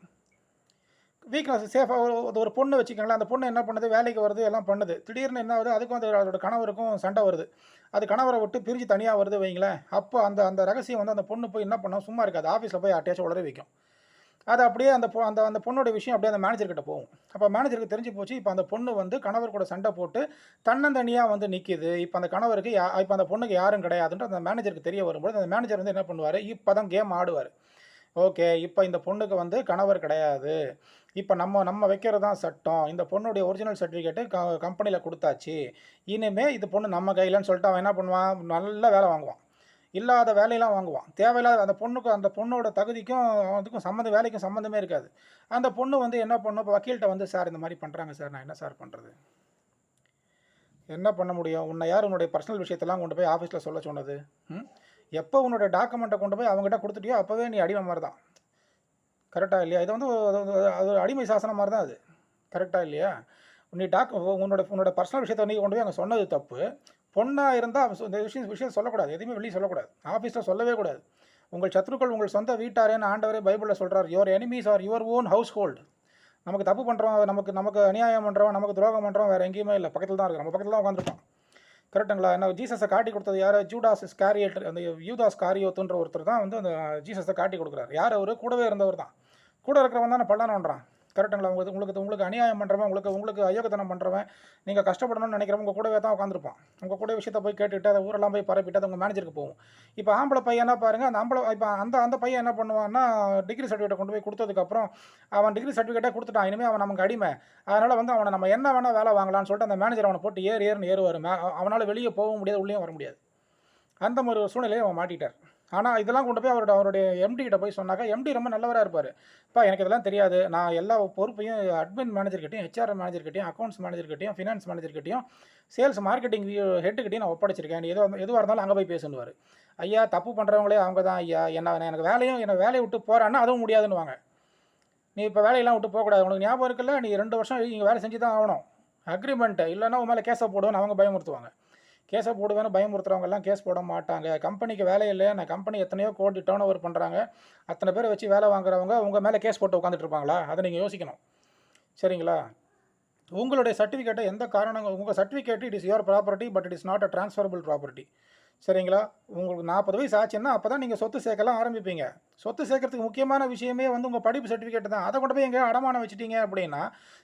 வீக்னஸ் சேஃபா ஒரு பொண்ணு வச்சுக்கோங்களேன். அந்த பொண்ணு என்ன பண்ணுது, வேலைக்கு வருது, எல்லாம் பண்ணுது. திடீர்னு என்ன ஆகுது, அதுக்கும் அதோட கணவருக்கும் சண்டை வருது. அது கணவர விட்டு பிரிஞ்சு தனியா வருது வைங்களேன். அப்போ அந்த அந்த ரகசியம் வந்து அந்த பொண்ணு போய் என்ன பண்ணும், சும்மா இருக்காது. ஆஃபீஸ்ல போய் யார்ட்டயாச்சும் உளறி வைக்கும். அது அப்படியே அந்த அந்த பொண்ணோட விஷயம் அப்படியே அந்த மேனேஜர் கிட்ட போகும். அப்போ மேனேஜருக்கு தெரிஞ்சு போச்சு. இப்போ அந்த பொண்ணு வந்து கணவர் கூட சண்டை போட்டு தன்னந்தனியா வந்து நிக்குது. இப்போ அந்த கணவருக்கு இப்போ அந்த பொண்ணுக்கு யாரும் கிடையாதுன்ற அந்த மேனேஜருக்கு தெரிய வரும்போது, அந்த மேனேஜர் வந்து என்ன பண்ணுவாரு, இப்பதான் கேம் ஆடுவாரு. ஓகே. இப்ப இந்த பொண்ணுக்கு வந்து கணவர் கிடையாது. இப்ப நம்ம நம்ம வைக்கிறது தான் சட்டம். இந்த பொண்ணுடைய ஒரிஜினல் சர்டிஃபிகேட்டு கம்பெனில குடுத்தாச்சு. இனிமே இது பொண்ணு நம்ம கையிலன்னு சொல்லிட்டு அவன் என்ன பண்ணுவான், நல்ல வேலை வாங்குவான். இல்லாத வேலையெல்லாம் வாங்குவான். தேவையில்லாத அந்த பொண்ணோட தகுதிக்கும் அதுக்கும் வேலைக்கும் சம்மந்தமே இருக்காது. அந்த பொண்ணு வந்து என்ன பண்ணும், இப்ப வக்கீல்ட்ட வந்து சார் இந்த மாரி பண்றாங்க சார். நான் என்ன சார் பண்றது? என்ன பண்ண முடியும்? உன்ன யார் உன்னுடைய பர்சனல் விஷயத்தெல்லாம் கொண்டு போய் ஆஃபீஸ்ல சொல்ல சொன்னது? ம். எப்போ உன்னோட டாக்குமெண்ட்ட கொண்டு போய் அவங்ககிட்ட குடுத்துட்டியோ, அப்பவே நீ அடிமை மாரி தான். கரெக்ட்டா இல்லையா? இது வந்து அது ஒரு அடிமை சாசனம் மாரி தான் அது. கரெக்ட்டா இல்லையா? நீ உன்னோட உன்னோட பர்சனல் விஷயத்த நீ கொண்டு போய் அங்க சொன்னது தப்பு. பொண்ணா இருந்தா இந்த விஷயம் விஷயம் சொல்லக்கூடாது. எதையுமே வெளிய சொல்லக்கூடாது. ஆஃபீஸ்ல சொல்லவே கூடாது. உங்கள் சத்துருக்கள் உங்கள் சொந்த வீட்டாரேன்னு ஆண்டவரே பைபிள்ல சொல்றார். Your enemies are your own household. நமக்கு தப்பு பண்றவன், நமக்கு நமக்கு அநியாயம் பண்றவன், நமக்கு துரோகம் பண்றவன் வேற எங்கேயுமே இல்ல. பக்கத்துல தான் இருக்கான். நம்ம பக்கத்துல தான் உட்கார்ந்திருப்பான். கரெக்ட்டுங்களா? ஏன்னா ஜீசஸ காட்டிக் குடுத்தது யாரு? ஜூடாஸ் இஸ்காரியட் அந்த யூதாஸ் காரியோத்துன்ற ஒருத்தர் தான் வந்து அந்த ஜீசஸ காட்டிக் குடுக்குறாரு. யார் அவரு? கூடவே இருந்தவர் தான். கூட இருக்கிறவன் தானே பள்ள நோண்டுறான். கரெக்ட்டுங்களா? உங்களுக்கு அநியாயம் பண்றவன், உங்களுக்கு உங்களுக்கு அயோக்கியத்தனம் பண்றவன், நீங்க கஷ்டப்படணும்னு நினைக்கிறவன் உங்க கூடவே தான் உட்கார்ந்திருப்பான். உங்க கூட விஷயத்த போய் கேட்டுட்டு, அத ஊரெல்லாம் போய் பரப்பிட்டு அது உங்க மேனேஜருக்கு போகும். இப்ப ஆம்பள பையனா பாருங்க, இப்ப அந்த அந்த பையன் என்ன பண்ணுவான்னா, டிகிரி சர்டிஃபிகேட்ட கொண்டு போய் குடுத்ததுக்கப்புறம், அவன் டிகிரி சர்டிஃபிகேட்ட குடுத்துட்டான். இனிமே அவன் நமக்கு அடிமை. அதனால வந்து அவன நம்ம என்ன வேணா வேலை வாங்கலாம்னு சொல்லிட்டு அந்த மேனேஜர் அவன போட்டு ஏறுன்னு ஏறுவாரு. அவனால வெளிய போகவும் முடியாது, உள்ளேயும் வர முடியாது. அந்த மாரி ஒரு சூழ்நிலையில அவன் மாட்டிட்டார். ஆனா, இதெல்லாம் கொண்டு போய் அவருடைய எம்டி கிட்ட போய் சொன்னாக்கா, எம்டி ரொம்ப நல்லவரா இருப்பாரு. "அப்பா எனக்கு இதெல்லாம் தெரியாது. நான் எல்லா பொறுப்பையும் அட்மின் மேனேஜர் கிட்டயும், ஹெச்ஆர் மேனேஜர் கிட்டயும், அக்கவுண்ட்ஸ் மேனேஜர் கிட்டயும், ஃபினான்ஸ் மேனேஜர் கிட்டயும், சேல்ஸ் மார்க்கெட்டிங் ஹெட் கிட்டயும் நான் ஒப்படைச்சிருக்கேன். நீ எதுவா இருந்தாலும் அங்க போய் பேசுன்னுவாரு." "ஐயா, தப்பு பண்றவங்களே அவங்க தான் ஐயா. எனக்கு வேலைய விட்டு போறேன்னா அதுவும் முடியாதுன்னுவாங்க. நீ இப்ப வேலையெல்லாம் விட்டு போக்கூடாது. உனக்கு ஞாபகம் இருக்குல்ல? நீ 2 வருஷம் இங்க வேலை செஞ்சு தான் ஆகணும். அக்ரீமெண்ட் இல்லன்னா உன் மேல கேஸ போடுவேன்னு அவங்க பயமுறுத்துவாங்க." கேஸ போடுவேன்னு பயமுறுத்துறவங்கலாம் கேஸ் போட மாட்டாங்க. கம்பெனிக்கு வேலை இல்லையா? நான் கம்பெனி எத்தனையோ கோடி டர்ன் ஓவர் பண்றாங்க. அத்தனை பேர வச்சு வேலை வாங்குறவங்க உங்க மேல கேஸ் போட்டு உட்காந்துட்டு இருப்பாங்களா? அத நீங்க யோசிக்கணும். சரிங்களா? உங்களுடைய சர்டிஃபிகேட்ட எந்த உங்க certificate it is your property but it is not a transferable property. சரிங்களா? உங்களுக்கு 40 வயசு ஆச்சுன்னா, அப்பதான் நீங்க சொத்து சேர்க்கலாம் ஆரம்பிப்பீங்க. சொத்து சேர்க்கறதுக்கு முக்கியமான விஷயமே வந்து உங்க படிப்பு சர்டிஃபிகேட் தான். அத கொண்டு போய் எங்கேயோ அடமானம் வச்சுட்டீங்க அப்படின்னா,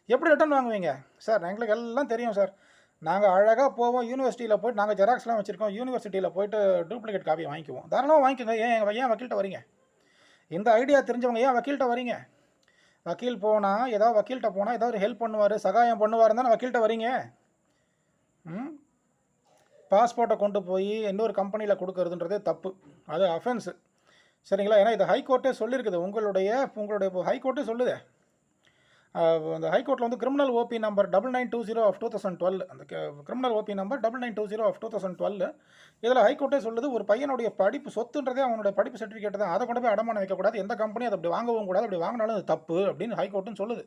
எப்படி ரிட்டர்ன் வாங்குவீங்க? சார் எங்களுக்கு எல்லாம் தெரியும் சார். நாங்க அழகா போவோம் யூனிவர்சிட்டியில போயிட்டு நாங்க ஜெராக்ஸ்லாம் வச்சிருக்கோம். யூனிவர்சிட்டியில போயிட்டு டூப்ளிகேட் காப்பி வாங்கிக்குவோம். தாராளமா வாங்கிக்கோங்க. ஏன் வக்கீல்ட்ட வரீங்க? இந்த ஐடியா தெரிஞ்சவங்க ஏன் வக்கீல்ட்ட வரீங்க? வக்கீல்ட்ட போனா ஏதாவது ஒரு ஹெல்ப் பண்ணுவாரு, சகாயம் பண்ணுவாருன்னு தானே வக்கீல்ட்ட வரீங்க. ம். பாஸ்போர்ட்ட கொண்டு போய் இன்னொரு கம்பெனியில குடுக்கறதுன்றதே தப்பு. அது அஃபென்ஸ். சரிங்களா? ஏன்னா இது ஹைகோர்ட்டே சொல்லியிருக்குது. உங்களுடைய உங்களுடைய ஹைகோர்ட்டே சொல்லுதே. அந்த ஹைகோர்ட்ல வந்து கிரிமினல் ஓபி நம்பர் 9920 ஆஃப் 2012 அந்த கிரிமினல் ஓபி நம்பர் 9920 ஆஃப் 2012 இதில் ஹைகோர்ட்டே சொல்லுது ஒரு பையனுடைய படிப்பு சொத்துன்றதே அவனுடைய படிப்பு சர்டிஃபிகேட் தான். அதை கொண்டு போய் அடமானம் வைக்கக்கூடாது. எந்த கம்பெனியும் அதை அப்படி வாங்கவும் கூடாது. அப்படி வாங்கினாலும் அது தப்பு அப்படின்னு ஹைகோர்ட்டும் சொல்லுது.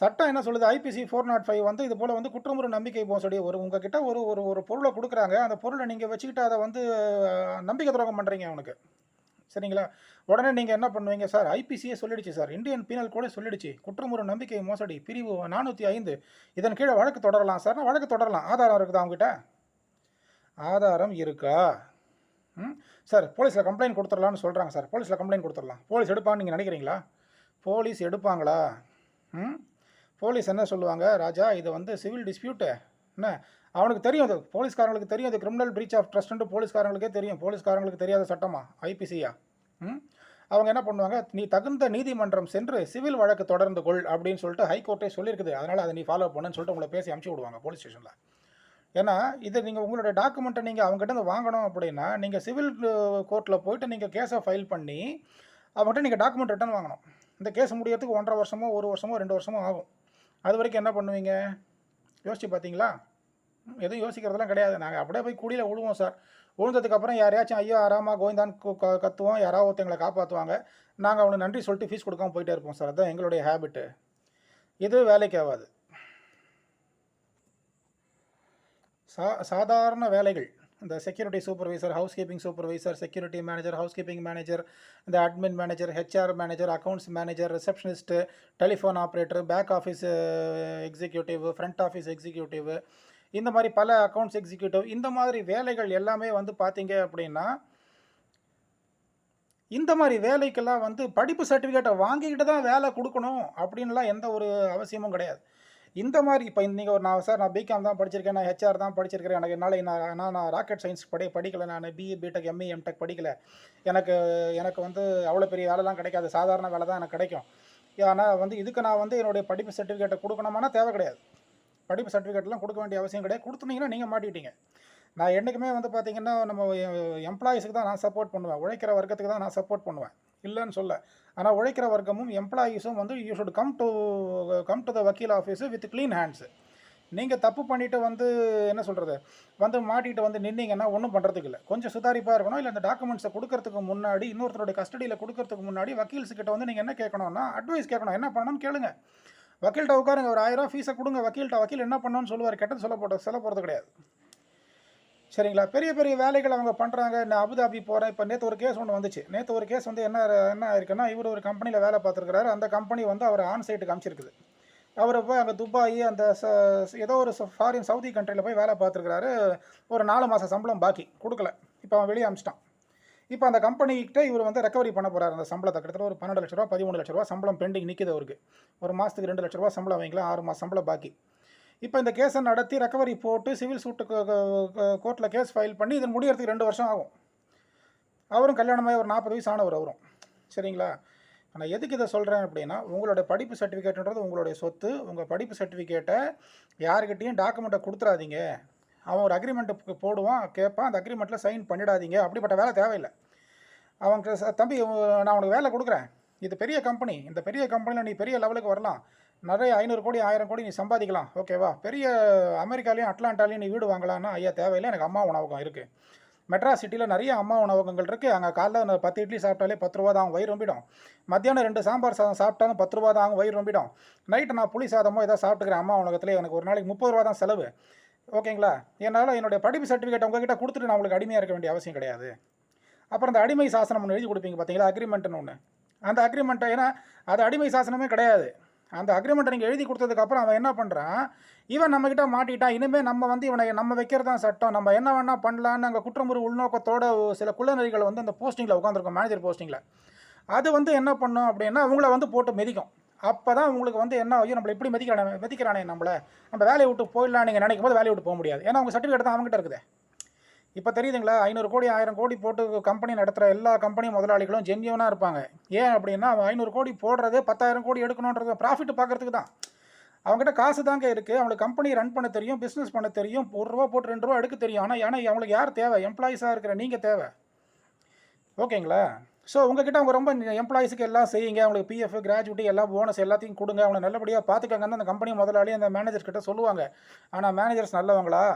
சட்டம் என்ன சொல்லுது? ஐபிசி 405 வந்து இது போல வந்து குற்றமுறு நம்பிக்கை மோசடி உங்ககிட்ட ஒரு ஒரு ஒரு பொருளை கொடுக்குறாங்க. அந்த பொருளை நீங்கள் வச்சுக்கிட்டு அதை வந்து நம்பிக்கை துரோகம் பண்ணுறீங்க அவனுக்கு. சரிங்களா? உடனே நீங்க என்ன பண்ணுவீங்க? சார் ஐபிசியே சொல்லிடுச்சு சார். இந்தியன் பீனல் கோடே சொல்லிடுச்சு. குற்றமுறு நம்பிக்கை மோசடி பிரிவு 405 இதன் கீழ வழக்கு தொடரலாம் சார்னா வழக்கு தொடரலாம். ஆதாரம் இருக்குதா உங்ககிட்ட? ஆதாரம் இருக்கா? ம். சார் போலீஸ்ல கம்ப்ளைண்ட் குடுத்துறலாம்னு சொல்றாங்க சார். போலீஸ்ல கம்ப்ளைண்ட் குடுத்துறலாம். போலீஸ் எடுப்பான்னு நீங்க நினைக்கிறீங்களா? போலீஸ் எடுப்பாங்களா? ம். போலீஸ் என்ன சொல்லுவாங்க? ராஜா இது வந்து சிவில் டிஸ்பியூட் என்ன? அவனுக்கு தெரியும் அது. போலீஸ்காரங்களுக்கு தெரியும் அது கிரிமினல் பிரீச் ஆஃப் ட்ரஸ்ட்ன்ட்டு போலீஸ்காரங்களுக்கே தெரியும். போலீஸ்காரங்களுக்கு தெரியாத சட்டமா? ஐபிசியா? ம். அவங்க என்ன பண்ணுவாங்க? நீ தகுந்த நீதிமன்றம் சென்று சிவில் வழக்கு தொடர்ந்து கொள் அப்படின்னு சொல்லிட்டு ஹைகோர்ட்டே சொல்லியிருக்குது. அதனால அதை நீ ஃபாலோ பண்ணுன்னு சொல்லிட்டு உங்களை பேசி அனுப்பிச்சு விடுவாங்க போலீஸ் ஸ்டேஷன்ல. ஏன்னா இது நீங்க உங்களுடைய டாக்குமெண்ட்டை நீங்க அவங்ககிட்ட இருந்து வாங்கணும் அப்படின்னா, நீங்க சிவில் கோர்ட்ல போயிட்டு நீங்க கேஸ ஃபைல் பண்ணி, அவங்ககிட்ட நீங்கள் டாக்குமெண்ட் ரிட்டர்ன் வாங்கணும். இந்த கேஸ் முடியறதுக்கு 1.5 வருஷமோ 1 வருஷமோ 2 வருஷமோ ஆகும். அது வரைக்கும் என்ன பண்ணுவீங்க? யோசிச்சு பார்த்தீங்களா? எதுவும் யோசிக்கிறதெல்லாம் கிடையாது. நாங்கள் அப்படியே போய் குழியில விழுவோம் சார். விழுந்ததுக்கப்புறம் யாரையாச்சும் ஐயா ராமா கோவிந்தான்னு கத்துவோம். யாராவது ஒருத்தர் எங்களை காப்பாற்றுவாங்க. நாங்கள் அவனுக்கு நன்றி சொல்லிட்டு ஃபீஸ் கொடுக்காம போயிட்டே இருப்போம் சார். அதுதான் எங்களுடைய ஹேபிட்டு. இது வேலைக்கு ஆகாது. சாதாரண வேலைகள், இந்த security supervisor, housekeeping supervisor, security manager, housekeeping manager, இந்த admin manager, HR manager, accounts manager, receptionist, telephone operator, back office executive, front office executive, இந்த மாதிரி பல அக்கௌண்ட்ஸ் எக்ஸிக்யூட்டிவ், இந்த மாதிரி வேலைகள் எல்லாமே வந்து பார்த்தீங்க அப்படின்னா, இந்த மாதிரி வேலைக்கெல்லாம் வந்து படிப்பு சர்டிஃபிகேட்டை வாங்கிக்கிட்டு தான் வேலை கொடுக்கணும் அப்படின்லாம் எந்த ஒரு அவசியமும் கிடையாது. இந்த மாதிரி இப்போ நீங்கள் ஒரு நான் பிகாம் தான் படிச்சிருக்கேன், நான் ஹெச்ஆர் தான் படிச்சிருக்கிறேன், நான் ராக்கெட் சயின்ஸ் படிக்கலை, நான் பிஇ பிடெக் எம்இ எம்டெக் படிக்கலை, எனக்கு வந்து அவ்வளோ பெரிய வேலைலாம் கிடைக்காது, சாதாரண வேலை தான் எனக்கு கிடைக்கும். ஆனால் வந்து இதுக்கு நான் வந்து என்னுடைய படிப்பு சர்டிஃபிகேட்டை கொடுக்கணுமானா தேவை கிடையாது. படிப்பு சர்டிஃபிகேட்லாம் கொடுக்க வேண்டிய அவசியம் கிடையாது. கொடுத்துனீங்கன்னா நீங்கள் மாட்டிக்கிட்டீங்க. நான் என்றைக்குமே வந்து பார்த்தீங்கன்னா நம்ம எம்ப்ளாயீஸுக்கு தான் நான் சப்போர்ட் பண்ணுவேன், உழைக்கிற வர்க்கத்துக்கு தான் நான் சப்போர்ட் பண்ணுவேன், இல்லைன்னு சொல்ல. ஆனால் உழைக்கிற வர்க்கமும் எம்ப்ளாயீஸும் வந்து you should come to the வக்கீல் ஆஃபீஸு வித் க்ளீன் ஹேண்ட்ஸு. நீங்கள் தப்பு பண்ணிவிட்டு வந்து என்ன சொல்கிறது, வந்து மாட்டிகிட்டு வந்து நின்னீங்கன்னா ஒன்றும் பண்ணுறதுக்கு இல்லை. கொஞ்சம் சுதாரிப்பாக இருக்கணும். இல்லை இந்த டாக்குமெண்ட்ஸை கொடுக்கறதுக்கு முன்னாடி, இன்னொருத்தருடைய கஸ்டடியில் கொடுக்கறதுக்கு முன்னாடி வக்கீல்ஸுக்கிட்ட வந்து நீங்கள் என்ன கேட்கணும்னா அட்வைஸ் கேட்கணும். என்ன பண்ணணும்னு கேளுங்க. வக்கீல்கிட்ட உட்காருங்க, ஒரு 1000 ஃபீஸை கொடுங்க வக்கீல்கிட்ட. வக்கீல் என்ன பண்ணணும்னு சொல்லுவார், கெட்டது சொல்ல போகிறது கிடையாது. சரிங்களா? பெரிய பெரிய வேலைகள் அவங்க பண்ணுறாங்க. நான் அபுதாபி போகிறேன். இப்போ நேற்று ஒரு கேஸ் ஒன்று வந்துச்சு. நேற்று ஒரு கேஸ் வந்து என்ன ஆயிருக்குன்னா, இவர் ஒரு கம்பெனியில் வேலை பார்த்துருக்கிறாரு. அந்த கம்பெனி வந்து அவர் ஆன் சைட்டுக்கு அனுப்பிச்சிருக்குது. அவர் போய் அங்கே துபாய் அந்த ஏதோ ஒரு ஃபாரின் சவுதி கண்ட்ரியில் போய் வேலை பார்த்துருக்கிறாரு. ஒரு 4 மாதம் சம்பளம் பாக்கி கொடுக்கல. இப்போ அவன் வெளியே அனுப்பிச்சிட்டான். இப்போ அந்த கம்பெனிக்கிட்ட இவர் வந்து ரெக்கவரி பண்ண போகிறார். அந்த சம்பளத்தை கிட்டத்தட்ட ஒரு 12 லட்ச ரூபா 13 லட்ச ரூபா சம்பளம் பெண்டிங் நிற்கிது அவருக்கு. ஒரு மாதத்துக்கு 2 லட்ச ரூபா சம்பளம் வாங்கிக்கலாம், 6 மாதம் சம்பளம் பாக்கி. இப்போ இந்த கேஸை நடத்தி ரெக்கவரி போட்டு சிவில் சூட்டுக்கு கோர்ட்டில் கேஸ் ஃபைல் பண்ணி இது முடியறதுக்கு 2 வருஷம் ஆகும். அவரும் கல்யாணமாகி ஒரு 40 வயசு ஆனவர் அவரும். சரிங்களா? ஆனால் எதுக்கு இதை சொல்கிறேன் அப்படின்னா, உங்களோட படிப்பு சர்டிஃபிகேட்டுன்றது உங்களுடைய சொத்து. உங்கள் படிப்பு சர்டிஃபிகேட்டை யாருக்கிட்டையும் டாக்குமெண்ட்டை கொடுத்துடாதீங்க. அவன் ஒரு அக்ரிமெண்ட்டு போடுவான், கேட்பான், அந்த அக்ரிமெண்ட்டில் சைன் பண்ணிடாதீங்க. அப்படிப்பட்ட வேலை தேவையில்லை. அவங்க தம்பி நான் உனக்கு வேலை கொடுக்குறேன், இது பெரிய கம்பெனி, இந்த பெரிய கம்பெனியில் நீ பெரிய லெவலுக்கு வரலாம், நிறைய 500 கோடி 1000 கோடி நீ சம்பாதிக்கலாம், ஓகேவா? பெரிய அமெரிக்காலையும் அட்லாண்டாலையும் நீ வீடு வாங்கலான்னா ஐயா தேவையில்லை, எனக்கு அம்மா உணவகம் இருக்குது. மெட்ராஸ் சிட்டியில் நிறைய அம்மா உணவகங்கள் இருக்குது. அங்கே காலைல 10 இட்லி சாப்பிட்டாலே 10 ரூபா தான் ஆகும், வயிறு ரொம்பிடும். மத்தியானம் 2 சாம்பார் சாதம் சாப்பிட்டாலும் 10 ரூபா தான் ஆகும், வயிறு ரொம்பிடும். நைட்டு நான் புளி சாதமோ ஏதாவது சாப்பிட்டுக்கிறேன் அம்மா உணவகத்தில், எனக்கு ஒரு நாளைக்கு 30 ரூபா தான் செலவு, ஓகேங்களா? என்னால் என்னுடைய படிப்பு சர்டிஃபிகேட் உங்ககிட்ட கொடுத்துட்டு நான் உங்களுக்கு அடிமையாக இருக்க வேண்டிய அவசியம் கிடையாது. அப்புறம் அந்த அடிமை சாசனம் ஒன்று எழுதி கொடுப்பீங்க பார்த்தீங்களா, அக்ரிமெண்ட்டுன்னு ஒன்று. அந்த அக்ரிமெண்ட்டை, ஏன்னா அது அடிமை சாசனமே கிடையாது. அந்த அக்ரிமெண்ட்டை நீங்கள் எழுதி கொடுத்ததுக்கப்புறம் அவன் என்ன பண்ணுறான், இவன் நம்மக்கிட்ட மாட்டிட்டான், இனிமேல் நம்ம வந்து இவனை நம்ம வைக்கிறது தான் சட்டம், நம்ம என்ன வேணால் பண்ணலான்னு அங்கே குற்றமுறை உள்நோக்கத்தோட சில குள்ளநரிகள் வந்து அந்த போஸ்டிங்கில் உட்காந்துருக்கோம், மேனேஜர் போஸ்டிங்கில். அது வந்து என்ன பண்ணும் அப்படின்னா அவங்கள வந்து போட்டு மிதிக்கும். அப்போ தான் உங்களுக்கு வந்து என்ன ஆகும், நம்மளை இப்படி மிதிக்கிறானே நம்ம வேலையை விட்டு போயிடலாம் நீங்கள் நினைக்கும் போது வேலையை விட்டு போக முடியாது. ஏன்னா அவங்க சர்டிஃபிகேட் தான் அவங்ககிட்ட இருக்குது. இப்போ தெரியுதுங்களா? 500 கோடி 1000 கோடி போட்டு கம்பெனி நடத்துகிற எல்லா கம்பெனி முதலாளிகளும் ஜென்யூனாக இருப்பாங்க. ஏன் அப்படின்னா அவன் 500 கோடி போடுறதே 10,000 கோடி எடுக்கணுன்றது ப்ராஃபிட் பார்க்குறதுக்கு தான். அவங்ககிட்ட காசு தாங்க இருக்குது, அவங்களுக்கு கம்பெனி ரன் பண்ண தெரியும், பிஸ்னஸ் பண்ண தெரியும், 1 ரூபா போட்டு 2 ரூபா எடுக்க தெரியும். ஆனால் அவங்களுக்கு யார் தேவை? எம்ப்ளாயிஸாக இருக்கிற நீங்கள் தேவை, ஓகேங்களா? ஸோ உங்ககிட்ட அவங்க ரொம்ப எம்ப்ளாயிஸுக்கு எல்லாம் செய்யுங்க, அவங்களுக்கு பிஎஃப் கிராஜுவிட்டி எல்லாம் போனஸ் எல்லாத்தையும் கொடுங்க, அவங்களை நல்லபடியாக பார்த்துக்கங்கன்னு அந்த கம்பெனி முதலாளி அந்த மேனேஜர் கிட்ட சொல்லுவாங்க. ஆனால் மேனேஜர்ஸ் நல்லவங்களா?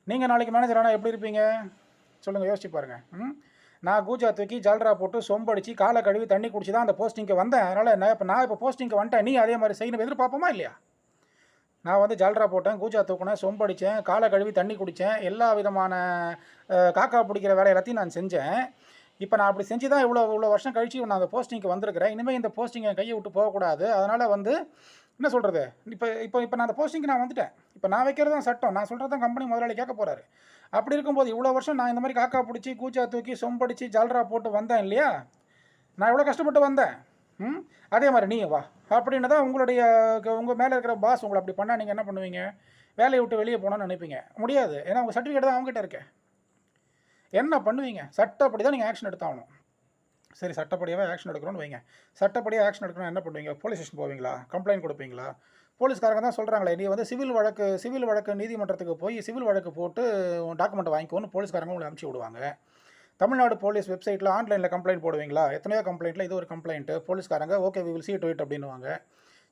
நீங்கள் நாளைக்கு மேனேஜர் ஆனால் எப்படி இருப்பீங்க சொல்லுங்கள், யோசிச்சு பாருங்கள். நான் கூஜா தூக்கி ஜல்ரா போட்டு சொம்படிச்சு காலை கழுவி தண்ணி குடிச்சு தான் அந்த போஸ்டிங்க்கு வந்தேன். அதனால் நான் இப்போ போஸ்டிங்க்கு வந்துட்டேன், நீ அதே மாதிரி செய்யணும் எதிர்பார்ப்போமா இல்லையா? நான் வந்து ஜல்ரா போட்டேன், கூஜா தூக்கினேன், சொம்படித்தேன், காலை கழுவி தண்ணி குடித்தேன், எல்லா விதமான காக்கா பிடிக்கிற வேலை எல்லாத்தையும் நான் செஞ்சேன். இப்போ நான் அப்படி செஞ்சு தான் இவ்வளோ வருஷம் கழிச்சு நான் அந்த போஸ்டிங்க்கு வந்திருக்கிறேன். இனிமேல் இந்த போஸ்டிங்கை கையை விட்டு போகக்கூடாது. அதனால் வந்து என்ன சொல்கிறது, இப்போ நான் அந்த போஸ்டிங்க்கு நான் வந்துட்டேன். இப்போ நான் வைக்கிறது தான் சட்டம், நான் சொல்கிறது தான் கம்பெனி முதலாளி கேட்க போகிறாரு. அப்படி இருக்கும்போது இவ்வளோ வருஷம் நான் இந்த மாதிரி காக்கா பிடிச்சி கூச்சா தூக்கி சொம்படிச்சு ஜல்ரா போட்டு வந்தேன் இல்லையா? நான் எவ்வளோ கஷ்டப்பட்டு வந்தேன். அதே மாதிரி நீ வா அப்படின்னு தான் உங்கள் மேலே இருக்கிற பாஸ் உங்களை அப்படி பண்ணால் நீங்கள் என்ன பண்ணுவீங்க? வேலையை விட்டு வெளியே போகணுன்னு நினைப்பீங்க. முடியாது, ஏன்னா உங்கள் சர்டிஃபிகேட் தான் அவங்ககிட்ட இருக்கேன். என்ன பண்ணுவீங்க? சட்டப்படி தான் நீங்கள் ஆக்ஷன் எடுத்தாகணும். சரி, சட்டப்படியாகவே ஆக்ஷன் எடுக்கணும்னு வைங்க. சட்டப்படியாக ஆக்ஷன் எடுக்கணும் என்ன பண்ணுவீங்க? போலீஸ் ஸ்டேஷன் போவீங்களா? கம்ப்ளைண்ட் கொடுப்பீங்களா? போலீஸ்காரங்க தான் சொல்கிறாங்களே, நீ வந்து சிவில் வழக்கு நீதிமன்றத்துக்கு போய் சிவில் வழக்கு போட்டு டாக்குமெண்ட் வாங்கிக்கோன்னு போலீஸ்காரங்க உங்களை அனுப்பிச்சி விடுவாங்க. தமிழ்நாடு போலீஸ் வெப்சைட்டில் ஆன்லைனில் கம்ப்ளைண்ட் போடுவீங்களா? எத்தனையோ கம்ப்ளைண்ட்டில் இது ஒரு கம்ப்ளைண்ட்டு. போலீஸ்காரங்க okay we will see to it அப்படின்னுவாங்க.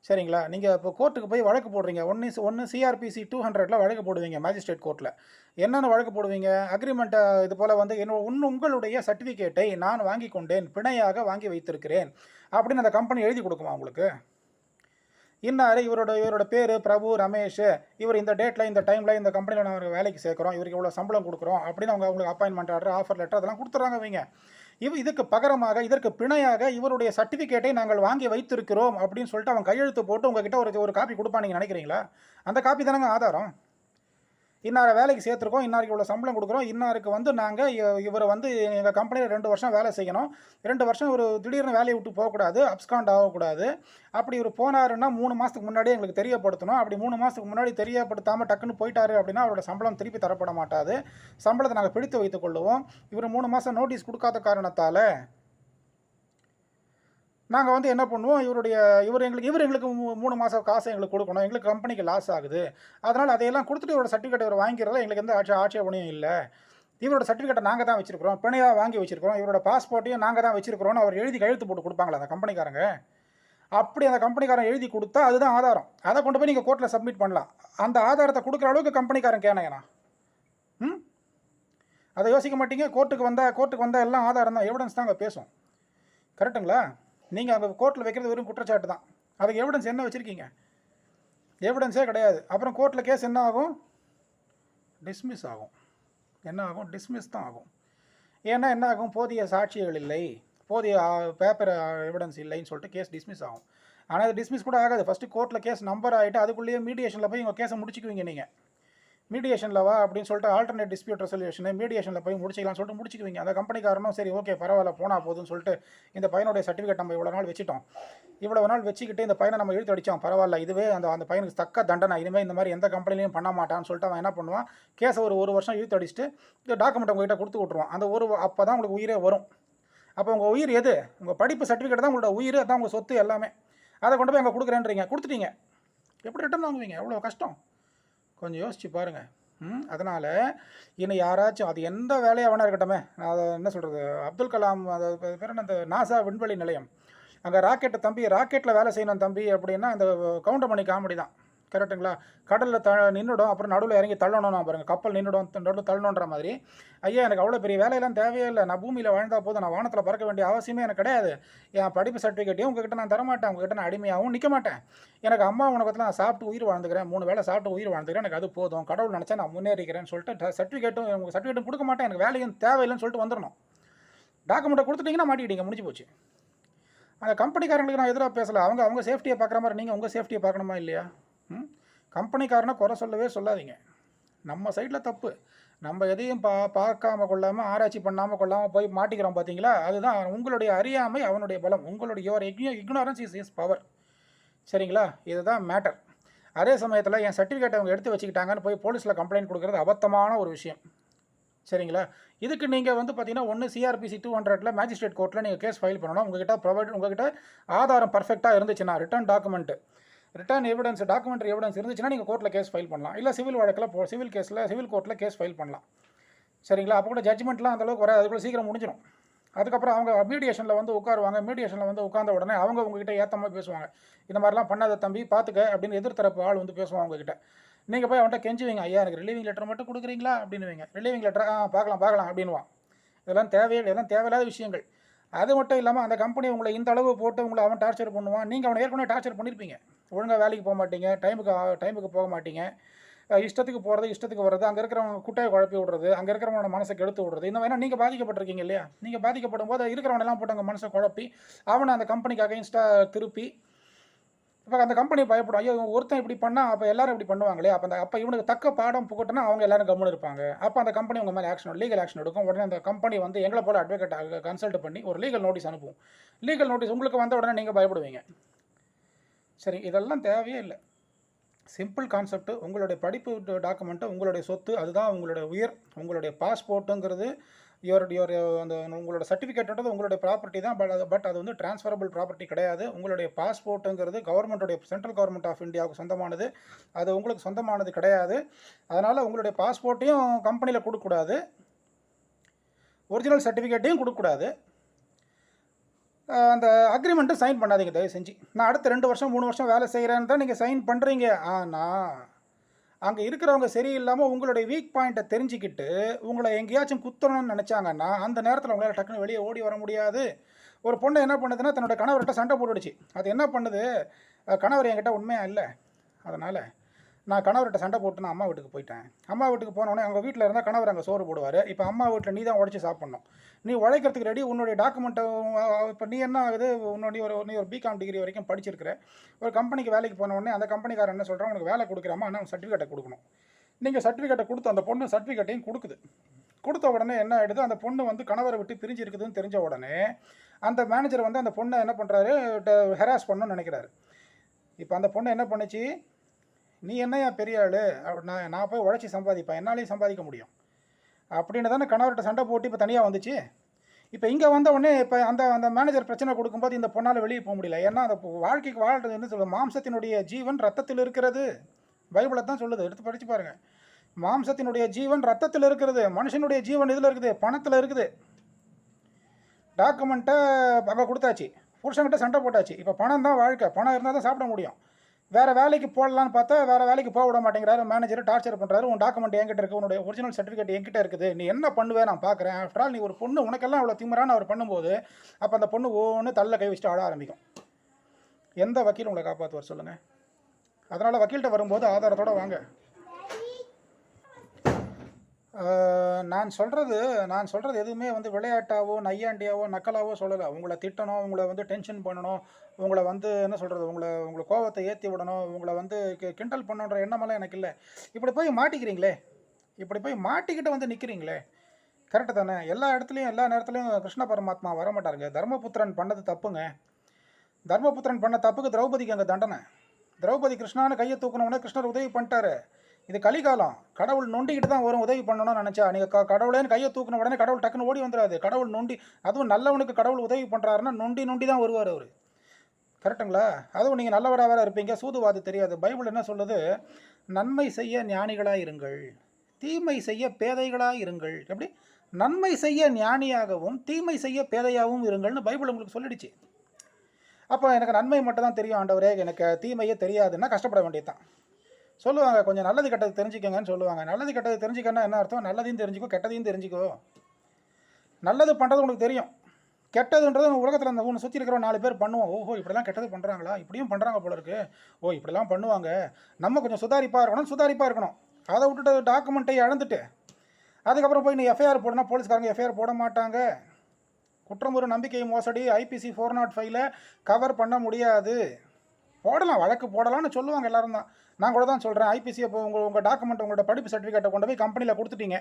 சரிங்களா? நீங்கள் இப்போ கோர்ட்டுக்கு போய் வழக்கு போடுறீங்க. ஒன்று சிஆர்பிசி 200ல் வழக்கு போடுவீங்க மேஜிஸ்ட்ரேட் கோர்ட்டில். என்னென்னு வழக்கு போடுவீங்க? அக்ரிமெண்ட்டை இது போல் வந்து உங்களுடைய சர்டிஃபிகேட்டை நான் வாங்கி கொண்டேன், பிணையாக வாங்கி வைத்திருக்கிறேன் அப்படின்னு அந்த கம்பெனி எழுதி கொடுக்குமா உங்களுக்கு? இன்னார் இவரோட பேர் பிரபு ரமேஷ், இவர் இந்த டேட்டில் இந்த டைமில் இந்த கம்பெனியில் நாங்கள் வேலைக்கு சேர்க்குறோம், இவருக்கு இவ்வளோ சம்பளம் கொடுக்குறோம் அப்படின்னு அவங்க உங்களுக்கு அப்பாயின்மெண்ட் ஆர்டர், ஆஃபர் லெட்டர் அதெல்லாம் கொடுத்துட்றாங்க வைங்க. இதுக்கு பகரமாக, இதற்கு பிணையாக இவருடைய சர்டிஃபிகேட்டை நாங்கள் வாங்கி வைத்திருக்கிறோம் அப்படின்னு சொல்லிட்டு அவன் கையெழுத்து போட்டு உங்ககிட்ட ஒரு காப்பி கொடுப்பான். நீங்கள் நினைக்கிறீங்களா? அந்த காப்பி தானங்க ஆதாரம். இன்னாரை வேலைக்கு சேர்த்துருக்கோம், இன்னாருக்கு இவ்வளோ சம்பளம் கொடுக்குறோம், இன்னாருக்கு வந்து நாங்கள் இவரை வந்து எங்கள் கம்பெனியில் 2 வருஷம் வேலை செய்யணும், 2 வருஷம் ஒரு திடீர்னு வேலையை விட்டு போகக்கூடாது, அப்ஸ்காண்ட் ஆகக்கூடாது. அப்படி இவர் போனாருன்னா 3 மாதத்துக்கு முன்னாடியே எங்களுக்கு தெரியப்படுத்தணும். அப்படி 3 மாதத்துக்கு முன்னாடி தெரியப்படுத்தாமல் டக்குன்னு போயிட்டாரு அப்படின்னா அவரோட சம்பளம் திருப்பி தரப்பட மாட்டாது. சம்பளத்தை நாங்கள் பிடித்து வைத்துக் கொள்ளுவோம். இவர் 3 மாதம் நோட்டீஸ் கொடுக்காத காரணத்தால் நாங்கள் வந்து என்ன பண்ணுவோம், இவர் எங்களுக்கு 3 மாதம் காசை எங்களுக்கு கொடுக்கணும், எங்களுக்கு கம்பெனிக்கு லாஸ் ஆகுது, அதனால் அதையெல்லாம் கொடுத்துட்டு இவரோட சர்டிஃபிகேட் இவர் வாங்கிக்கிறதா எங்களுக்கு எந்த ஆட்சேபனையும் இல்லை. இவரோட சர்டிஃபிகேட்டை நாங்கள் தான் வச்சிருக்கிறோம், பிணையாக வாங்கி வச்சிருக்கிறோம், இவரோட பாஸ்போர்ட்டையும் நாங்கள் தான் வச்சிருக்கிறோன்னு அவர் எழுதி கையெழுத்து போட்டு கொடுப்பாங்களா அந்த கம்பெனிக்காரங்க? அப்படி அந்த கம்பெனிக்காரன் எழுதி கொடுத்தா அதுதான் ஆதாரம். அதை கொண்டு போய் நீங்கள் கோர்ட்டில் சப்மிட் பண்ணலாம். அந்த ஆதாரத்தை கொடுக்குற அளவுக்கு கம்பெனிக்காரன் கேனையனா? அதை யோசிக்க மாட்டீங்க. கோர்ட்டுக்கு வந்தால் எல்லாம் ஆதாரம் தான், எவிடன்ஸ் தான் அங்கே பேசும். கரெக்டுங்களா? நீங்கள் அங்கே கோர்ட்டில் வைக்கிறது வெறும் குற்றச்சாட்டு தான். அதுக்கு எவிடன்ஸ் என்ன வச்சுருக்கீங்க? எவிடன்ஸே கிடையாது. அப்புறம் கோர்ட்டில் கேஸ் என்ன ஆகும்? டிஸ்மிஸ் ஆகும். என்ன ஆகும்? டிஸ்மிஸ் தான் ஆகும். ஏன்னா என்ன ஆகும்? போதிய சாட்சிகள் இல்லை, போதிய பேப்பர் எவிடன்ஸ் இல்லைன்னு சொல்லிட்டு கேஸ் டிஸ்மிஸ் ஆகும். ஆனால் அது டிஸ்மிஸ் கூட ஆகாது. ஃபஸ்ட்டு கோர்ட்டில் கேஸ் நம்பர் ஆகிட்டு அதுக்குள்ளேயே மீடியேஷனில் போய் உங்கள் கேஸை முடிச்சுக்குவீங்க. நீங்கள் மீடியேஷனில் வா அப்படின்னு சொல்லிட்டு ஆல்டர்னேட் டிஸ்பியூட் ரெசல்யூஷனை மீடியேஷனில் போய் முடிச்சிக்கலாம்னு சொல்லிட்டு முடிச்சுக்குவீங்க. அந்த கம்பெனிக்காரனும் சரி ஓகே பரவாயில்ல போனால் போதுன்னு சொல்லிட்டு இந்த பையனுடைய சர்டிஃபிகேட் நம்ம இவ்வளோ நாள் வச்சுட்டோம், இவ்வளோ நாள் வச்சுக்கிட்டு இந்த பையனை நம்ம இழுத்து அடித்தோம், பரவாயில்ல இதுவே அந்த பையனுக்கு தக்க தண்டனை, இனிமேல் இந்த மாதிரி எந்த கம்பெனிலையும் பண்ண மாட்டான்னு சொல்லிட்டு அவன் என்ன பண்ணுவான், கேஸை ஒரு வருஷம் இழுத்து அடிச்சுட்டு இந்த டாக்குமெண்ட் உங்கள்கிட்ட கொடுத்து விட்ருவான். அந்த அப்போ தான் உங்களுக்கு உயிரே வரும். அப்போ உங்கள் உயிர் எது? உங்கள் படிப்பு சர்டிஃபிகேட் தான் உங்களோட உயிர், அதான் உங்கள் சொத்து எல்லாமே. அதை கொண்டு போய் அங்கே கொடுக்குறேன்றீங்க, கொடுத்துட்டீங்க, எப்படி ரிட்டர்ன் வாங்குவீங்க? எவ்வளோ கஷ்டம் கொஞ்சம் யோசிச்சு பாருங்கள். அதனால் இன்னும் யாராச்சும் அது எந்த வேலையாக வேணா இருக்கட்டுமே, அதை என்ன சொல்கிறது, அப்துல் கலாம் அது பேர் என்ன, அந்த நாசா விண்வெளி நிலையம், அங்கே ராக்கெட்டில் வேலை செய்யணும் தம்பி அப்படின்னா அந்த கவுண்டமணி காமெடி தான். கரெக்டுங்களா? கடலில் நின்றுடும், அப்புறம் நடுவில் இறங்கி தள்ளணும் பாருங்கள், கப்பல் நின்றுடும், நடுவில் தள்ளணுன்ற மாதிரி. ஐயா எனக்கு அவ்வளோ பெரிய வேலையெல்லாம் தேவையே இல்லை, நான் பூமியில் வாழ்ந்தால் போதும், நான் வானத்தில் பறக்க வேண்டிய அவசியமே எனக்கு கிடையாது, என் படிப்பு சர்டிஃபிகேட்டையும் உங்ககிட்ட நான் தரமாட்டேன், உங்ககிட்ட நான் அடிமையாகவும் நிற்க மாட்டேன், எனக்கு அம்மா உணவகத்தில் நான் சாப்பிட்டு உயிர் வாழ்ந்துக்கிறேன், 3 வேளை சாப்பிட்டு உயிர் வாழ்ந்துக்கிறேன், எனக்கு அது போதும், கடவுள் நினச்சா நான் முன்னேறிக்கிறேன்னு சொல்லிட்டு சர்டிஃபிகேட்டும் கொடுக்க மாட்டேன், எனக்கு வேலையும் தேவையில்லைன்னு சொல்லிட்டு வந்துடணும். டாக்குமெண்ட்டை கொடுத்துட்டிங்கன்னா மாட்டிக்கிட்டீங்க, முடிஞ்சு போச்சு. அந்த கம்பெனிக்காரங்களுக்கு நான் எதிராக பேசலை, அவங்க சேஃப்டியை பார்க்குற மாதிரி நீங்கள் உங்கள் சேஃப்டியை பார்க்கணுமா இல்லையா? கம்பெனிக்காரனை குறை சொல்லவே சொல்லாதீங்க. நம்ம சைடில் தப்பு, நம்ம எதையும் பார்க்காம கொள்ளாமல் ஆராய்ச்சி பண்ணாமல் கொள்ளாமல் போய் மாட்டிக்கிறோம் பார்த்தீங்களா? அதுதான் உங்களுடைய அறியாமை அவனுடைய பலம், உங்களுடைய இக்னோரன்ஸ் இஸ் பவர். சரிங்களா? இதுதான் மேட்டர். அதே சமயத்தில் என் சர்டிஃபிகேட் அவங்க எடுத்து வச்சுக்கிட்டாங்கன்னு போய் போலீஸில் கம்ப்ளைண்ட் கொடுக்குறது அபத்தமான ஒரு விஷயம். சரிங்களா? இதுக்கு நீங்கள் வந்து பார்த்தீங்கன்னா ஒன்று சிஆர்பிசி 200ல் மேஜிஸ்ட்ரேட் கோர்ட்டில் நீங்கள் கேஸ் ஃபைல் பண்ணணும். உங்ககிட்ட ஆதாரம் பர்ஃபெக்டாக இருந்துச்சுன்னா, ரிட்டர்ன் டாக்குமெண்ட்ரி எவிடன்ஸ் இருந்துச்சுன்னா நீங்கள் கோர்ட்டில் கேஸ் ஃபைல் பண்ணலாம். இல்லை சிவில் வழக்கில் சிவில் கோர்ட்டில் கேஸ் ஃபைல் பண்ணலாம். சரிங்களா? அப்போ கூட ஜட்ஜ்மெண்ட்லாம் அந்தளவுக்கு வராது, அதுக்குள்ளே சீக்கிரம் முடிஞ்சிடும். அதுக்கப்புறம் அவங்க மீடியேஷனில் வந்து உட்காருவாங்க. மீடியேஷனில் வந்து உட்கார்ந்த உடனே அவங்க உங்ககிட்ட ஏற்ற மாதிரி பேசுவாங்க. இந்த மாதிரிலாம் பண்ணாத தம்பி பார்த்துக்க அப்படின்னு எதிர்த்தரப்பு ஆள் வந்து பேசுவாங்க உங்ககிட்ட. நீங்கள் போய் அவன்கிட்ட கெஞ்சுவீங்க, ஐயா எனக்கு ரிலீவிங் லெட்டர் மட்டும் கொடுக்குறீங்களா அப்படின்னுவீங்க. ரிலீவிங் லெட்டர் பார்க்கலாம் அப்படின்வான். இதெல்லாம் தேவையில்லாத விஷயங்கள். அது மட்டும் இல்லாமல் அந்த கம்பெனி உங்களை இந்த அளவு போட்டு அவன் டார்ச்சர் பண்ணுவான். நீங்கள் அவனை ஏற்கனவே டார்ச்சர் பண்ணியிருப்பீங்க. ஒழுங்காக வேலைக்கு போக மாட்டீங்க, டைமுக்கு போக மாட்டீங்க, இஷ்டத்துக்கு போகிறது இஷ்டத்துக்கு வர்றது, அங்கே இருக்கிறவங்க குட்டையை குழப்பி விடுறது, அங்கே இருக்கிறவனோட மனசை கெடுத்து விடுறது, இந்த மாதிரி நீங்கள் பாதிக்கப்பட்டிருக்கீங்க இல்லையா? நீங்கள் பாதிக்கப்படும் போது இருக்கிறவனெல்லாம் போட்டு அங்கே மனசை குழப்பி அவனை அந்த கம்பெனிக்கு அகைன்ஸ்டாக திருப்பி இப்போ அந்த கம்பெனி பயப்படும், ஐயோ ஒருத்தன் இப்படி பண்ணால் அப்போ எல்லாரும் இப்படி பண்ணுவாங்களே, அப்போ இவனுக்கு தக்க பாடம் புகட்டினா அவங்க எல்லாரும் கம்முன்னு இருப்பாங்க. அப்போ அந்த கம்பெனி உங்கள் மேலே லீகல் ஆக்ஷன் எடுக்கும். உடனே அந்த கம்பெனி வந்து எங்களை போல அட்வொகேட் கன்சல்ட் பண்ணி ஒரு லீகல் நோட்டீஸ் அனுப்பும். லீகல் நோட்டீஸ் உங்களுக்கு வந்த உடனே நீங்கள் பயப்படுவீங்க. சரி, இதெல்லாம் தேவையே இல்லை. Simple concept. உங்களுடைய படிப்பு டாக்குமெண்ட்டு உங்களுடைய சொத்து, அதுதான் உங்களுடைய உயிர். உங்களுடைய பாஸ்போர்ட்டுங்கிறது அந்த உங்களோட சர்டிஃபிகேட்ன்றது உங்களுடைய ப்ராப்பர்ட்டி தான். பட் அது வந்து டிரான்ஸ்ஃபரபிள் ப்ராப்பர்ட்டி கிடையாது. உங்களுடைய பாஸ்போர்ட்டுங்கிறது கவர்மெண்ட்டுடைய சென்ட்ரல் கவர்மெண்ட் ஆஃப் இந்தியாவுக்கு சொந்தமானது, அது உங்களுக்கு சொந்தமானது கிடையாது. அதனால் உங்களுடைய பாஸ்போர்ட்டையும் கம்பெனியில் கொடுக்கக்கூடாது, ஒரிஜினல் சர்டிஃபிகேட்டையும் கொடுக்கக்கூடாது. அந்த அக்ரிமெண்ட்டும் சைன் பண்ணாதீங்க தயவு செஞ்சு. நான் அடுத்த 2 வருஷம் 3 வருஷம் வேலை செய்கிறேன்னு தான் நீங்கள் சைன் பண்ணுறீங்க. ஆனால் அங்கே இருக்கிறவங்க சரியில்லாமல் உங்களுடைய வீக் பாயிண்ட்டை தெரிஞ்சுக்கிட்டு உங்களை எங்கேயாச்சும் குத்தணும்னு நினச்சாங்கன்னா அந்த நேரத்தில் உங்களால் டக்குன்னு வெளியே ஓடி வர முடியாது. ஒரு பொண்ணு என்ன பண்ணுதுன்னா தன்னோட கணவர்கிட்ட சண்டை போட்டுடுச்சு. அது என்ன பண்ணுது, கணவர் என்கிட்ட உண்மையாக இல்லை, அதனால் நான் கணவர்கிட்ட சண்டை போட்டு நான் அம்மா வீட்டுக்கு போயிட்டேன். அம்மா வீட்டுக்கு போனோடனே அவங்க வீட்டில் இருந்தால் கணவர் அங்கே சோறு போடுவார். இப்போ அம்மா வீட்டில் நீ தான் உழைச்சி சாப்பிட்ணும். நீ உழைக்கிறதுக்கு ரெடி. உன்னுடைய டாக்குமெண்ட்டை இப்போ நீ என்ன ஆகுது, நீ ஒரு பிகாம் டிகிரி வரைக்கும் படிச்சிருக்கிற. ஒரு கம்பெனிக்கு வேலைக்கு போன உடனே அந்த கம்பெனிக்காரன் என்ன சொல்கிறான், உனக்கு வேலை கொடுக்குறாமா, ஆனால் சர்டிஃபிகேட்டை கொடுக்கணும். நீங்கள் சர்டிஃபிகேட்டை கொடுத்து அந்த பொண்ணு சர்டிஃபிகேட்டையும் கொடுக்குது. கொடுத்த உடனே என்ன ஆகிடுது, அந்த பொண்ணு வந்து கணவரை விட்டு பிரிஞ்சு இருக்குதுன்னு தெரிஞ்ச உடனே அந்த மேனேஜர் வந்து அந்த பொண்ணை என்ன பண்ணுறாரு, ஹெராஸ் பண்ணணும்னு நினைக்கிறாரு. இப்போ அந்த பொண்ணு என்ன பண்ணுச்சு, நீ என்னையா பெரிய ஆள், நான் போய் உழைச்சி சம்பாதிப்பேன், என்னாலையும் சம்பாதிக்க முடியும் அப்படின்னு தானே கணவர்கிட்ட சண்டை போட்டு இப்போ தனியாக வந்துச்சு. இப்போ இங்கே வந்த உடனே இப்போ அந்த மேனேஜர் பிரச்சனை கொடுக்கும்போது இந்த பொண்ணால் வெளியே போக முடியல. ஏன்னா அந்த வாழ்க்கைக்கு வாழ்றது என்ன சொல்லுது, மாம்சத்தினுடைய ஜீவன் ரத்தத்தில் இருக்கிறது. பைபிளை தான் சொல்லுது, எடுத்து படித்து பாருங்கள். மாம்சத்தினுடைய ஜீவன் ரத்தத்தில் இருக்கிறது, மனுஷனுடைய ஜீவன் இதில் இருக்குது, பணத்தில் இருக்குது. டாக்குமெண்ட்டை அங்கே கொடுத்தாச்சு, புருஷன்கிட்ட சண்டை போட்டாச்சு. இப்போ பணம் தான் வாழ்க்கை, பணம் இருந்தால் தான் சாப்பிட முடியும். வேறு வேலைக்கு போடலான்னு பார்த்தா வேறு வேலைக்கு போக விட மாட்டேங்கிறாரு மேனேஜர், டார்ச்சர் பண்ணுறாரு. உன் டாக்குமெண்ட் என்கிட்ட இருக்குது, உன்னுடைய ஒரிஜினல் சர்டிஃபிகேட் என்கிட்ட இருக்குது, நீ என்ன பண்ணுவேன் நான் பார்க்குறேன். ஆஃப்டர் ஆல் நீ ஒரு பொண்ணு, உனக்கெல்லாம் அவ்வளோ திமிரான்னு அவர் பண்ணும்போது அப்போ அந்த பொண்ணு ஒன்று தள்ள கை வச்சுட்டு ஆட ஆரம்பிக்கும். எந்த வக்கீல் உங்களை காப்பாற்றுவார் சொல்லுங்கள்? அதனால் வக்கீல்கிட்ட வரும்போது ஆதாரத்தோடு வாங்க. நான் சொல்கிறது எதுவுமே வந்து விளையாட்டாவோ நையாண்டியாவோ நக்கலாவோ சொல்லலை. உங்களை திட்டணும், உங்களை வந்து டென்ஷன் பண்ணணும், உங்களை வந்து என்ன சொல்கிறது, உங்களை கோபத்தை ஏற்றி விடணும், உங்களை வந்து கிண்டல் பண்ணுன்ற எண்ணமெல்லாம் எனக்கு இல்லை. இப்படி போய் மாட்டிக்கிறீங்களே, இப்படி போய் மாட்டிக்கிட்டு வந்து நிற்கிறீங்களே, கரெக்டு தானே? எல்லா இடத்துலையும் எல்லா நேரத்துலையும் கிருஷ்ண பரமாத்மா வரமாட்டாருங்க. தர்மபுத்திரன் பண்ணது தப்புங்க. தர்மபுத்திரன் பண்ண தப்புக்கு திரௌபதிக்கு அங்கே தண்டனை. திரௌபதி கிருஷ்ணான்னு கையை தூக்கினவுடனே கிருஷ்ணர் உதவி பண்ணிட்டாரு. இது கலிகாலம். கடவுள் நொண்டிக்கிட்டு தான் வரும் உதவி பண்ணணும்னு நினச்சா. நீங்கள் கடவுளேன்னு கையை தூக்கின உடனே கடவுள் டக்குன்னு ஓடி வந்துடாது. கடவுள் நொண்டி, அதுவும் நல்லவனுக்கு கடவுள் உதவி பண்ணுறாருன்னா நொண்டி தான் வருவார் அவர். கரெக்டுங்களா? அதுவும் நீங்கள் நல்லவராக வேறு இருப்பீங்க, சூதுவாது தெரியாது. பைபிள் என்ன சொல்லுது, நன்மை செய்ய ஞானிகளாக இருங்கள், தீமை செய்ய பேதைகளாக இருங்கள். எப்படி? நன்மை செய்ய ஞானியாகவும் தீமை செய்ய பேதையாகவும் இருங்கள்னு பைபிள் உங்களுக்கு சொல்லிடுச்சு. அப்போ எனக்கு நன்மை மட்டும் தான் தெரியும் ஆண்டவரே, எனக்கு தீமையே தெரியாதுன்னா கஷ்டப்பட வேண்டியது தான். சொல்லுவாங்க கொஞ்சம் நல்லது கெட்டது தெரிஞ்சுக்கங்கன்னு சொல்லுவாங்க. நல்லது கெட்டது தெரிஞ்சுக்கன்னா என்ன அர்த்தம்? நல்லதையும் தெரிஞ்சுக்கோ, கெட்டதையும் தெரிஞ்சுக்கோ. நல்லது பண்ணுறது உனக்கு தெரியும், கெட்டதுன்றது உலகத்தில் அந்த ஒன்று சுற்றி இருக்கிற 4 பேர் பண்ணுவோம். ஓஹோ இப்படிலாம் கெட்டது பண்ணுறாங்களா, இப்படியும் பண்ணுறாங்க போல இருக்குது, ஓ இப்படிலாம் பண்ணுவாங்க, நம்ம கொஞ்சம் சுதாரிப்பாக இருக்கணும். அதை விட்டுட்டு டாக்குமெண்ட்டை இழந்துட்டு அதுக்கப்புறம் போய் நீ எஃப்ஐஆர் போடணும், போலீஸ்காரங்க எஃப்ஐஆர் போட மாட்டாங்க. குற்றம் ஒரு நம்பிக்கை மோசடி IPC 405 கவர் பண்ண முடியாது. போடலாம், வழக்கு போடலாம்னு சொல்லுவாங்க எல்லாரும் தான். நான் கூட தான் சொல்கிறேன், IPC இப்போ உங்கள் டாக்குமெண்ட், உங்களோட படிப்பு சர்டிஃபிகேட்டை கொண்டு போய் கம்பெனியில் கொடுத்துட்டீங்க,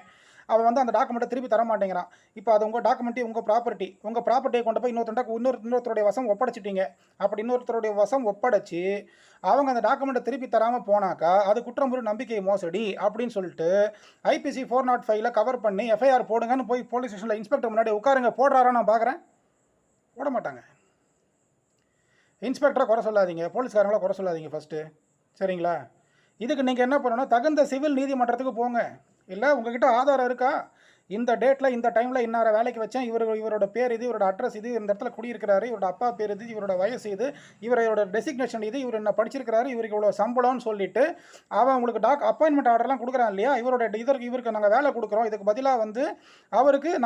அவன் வந்து அந்த டாக்குமெண்ட்டை திருப்பி தர மாட்டேங்கிறான். இப்போ அது உங்கள் டாக்குமெண்ட்டே உங்கள் ப்ராப்பர்ட்டியை கொண்டு போய் இன்னொருத்தருடைய வசம் ஒப்படைச்சிட்டீங்க. அப்படி இன்னொருத்தருடைய வசம் ஒப்படைச்சி அவங்க அந்த டாக்குமெண்ட்டை திருப்பி தராமல் போனாக்கா அது குற்றம் ஒரு நம்பிக்கை மோசடி அப்படின்னு சொல்லிட்டு IPC 405 கவர் பண்ணி எஃப்ஐஆர் போடுங்கன்னு போய் போலீஸ் ஸ்டேஷனில் இன்ஸ்பெக்டர் முன்னாடி உட்காருங்க. போடுறாரா நான் பார்க்குறேன்? போட மாட்டாங்க. இன்ஸ்பெக்டரை குறை சொல்லாதீங்க, போலீஸ்காரங்களை குறை சொல்லாதீங்க ஃபஸ்ட்டு, சரிங்களா? இதுக்கு நீங்கள் என்ன பண்ணணும், தகுந்த சிவில் நீதிமன்றத்துக்கு போங்க. இல்லை உங்ககிட்ட ஆதாரம் இருக்கா, இந்த டேட்டில் இந்த டைமில் இன்னார வேலைக்கு வச்சேன், இவரோட பேர் இது, இவரோட அட்ரஸ் இது, இந்த இடத்துல குடியிருக்கிறாரு, இவரோட அப்பா பேர் இது, இவரோட வயசு இது, இவரோட டெசிக்னேஷன் இது, இவர் என்ன படிச்சிருக்கிறாரு, இவருக்கு இவ்வளோ சம்பளம்னு சொல்லிட்டு அவன் உங்களுக்கு அப்பாயின்மெண்ட் ஆர்டர்லாம் கொடுக்குறான் இல்லையா, இவருக்கு நாங்கள் வேலை கொடுக்குறோம், இதுக்கு பதிலாக வந்து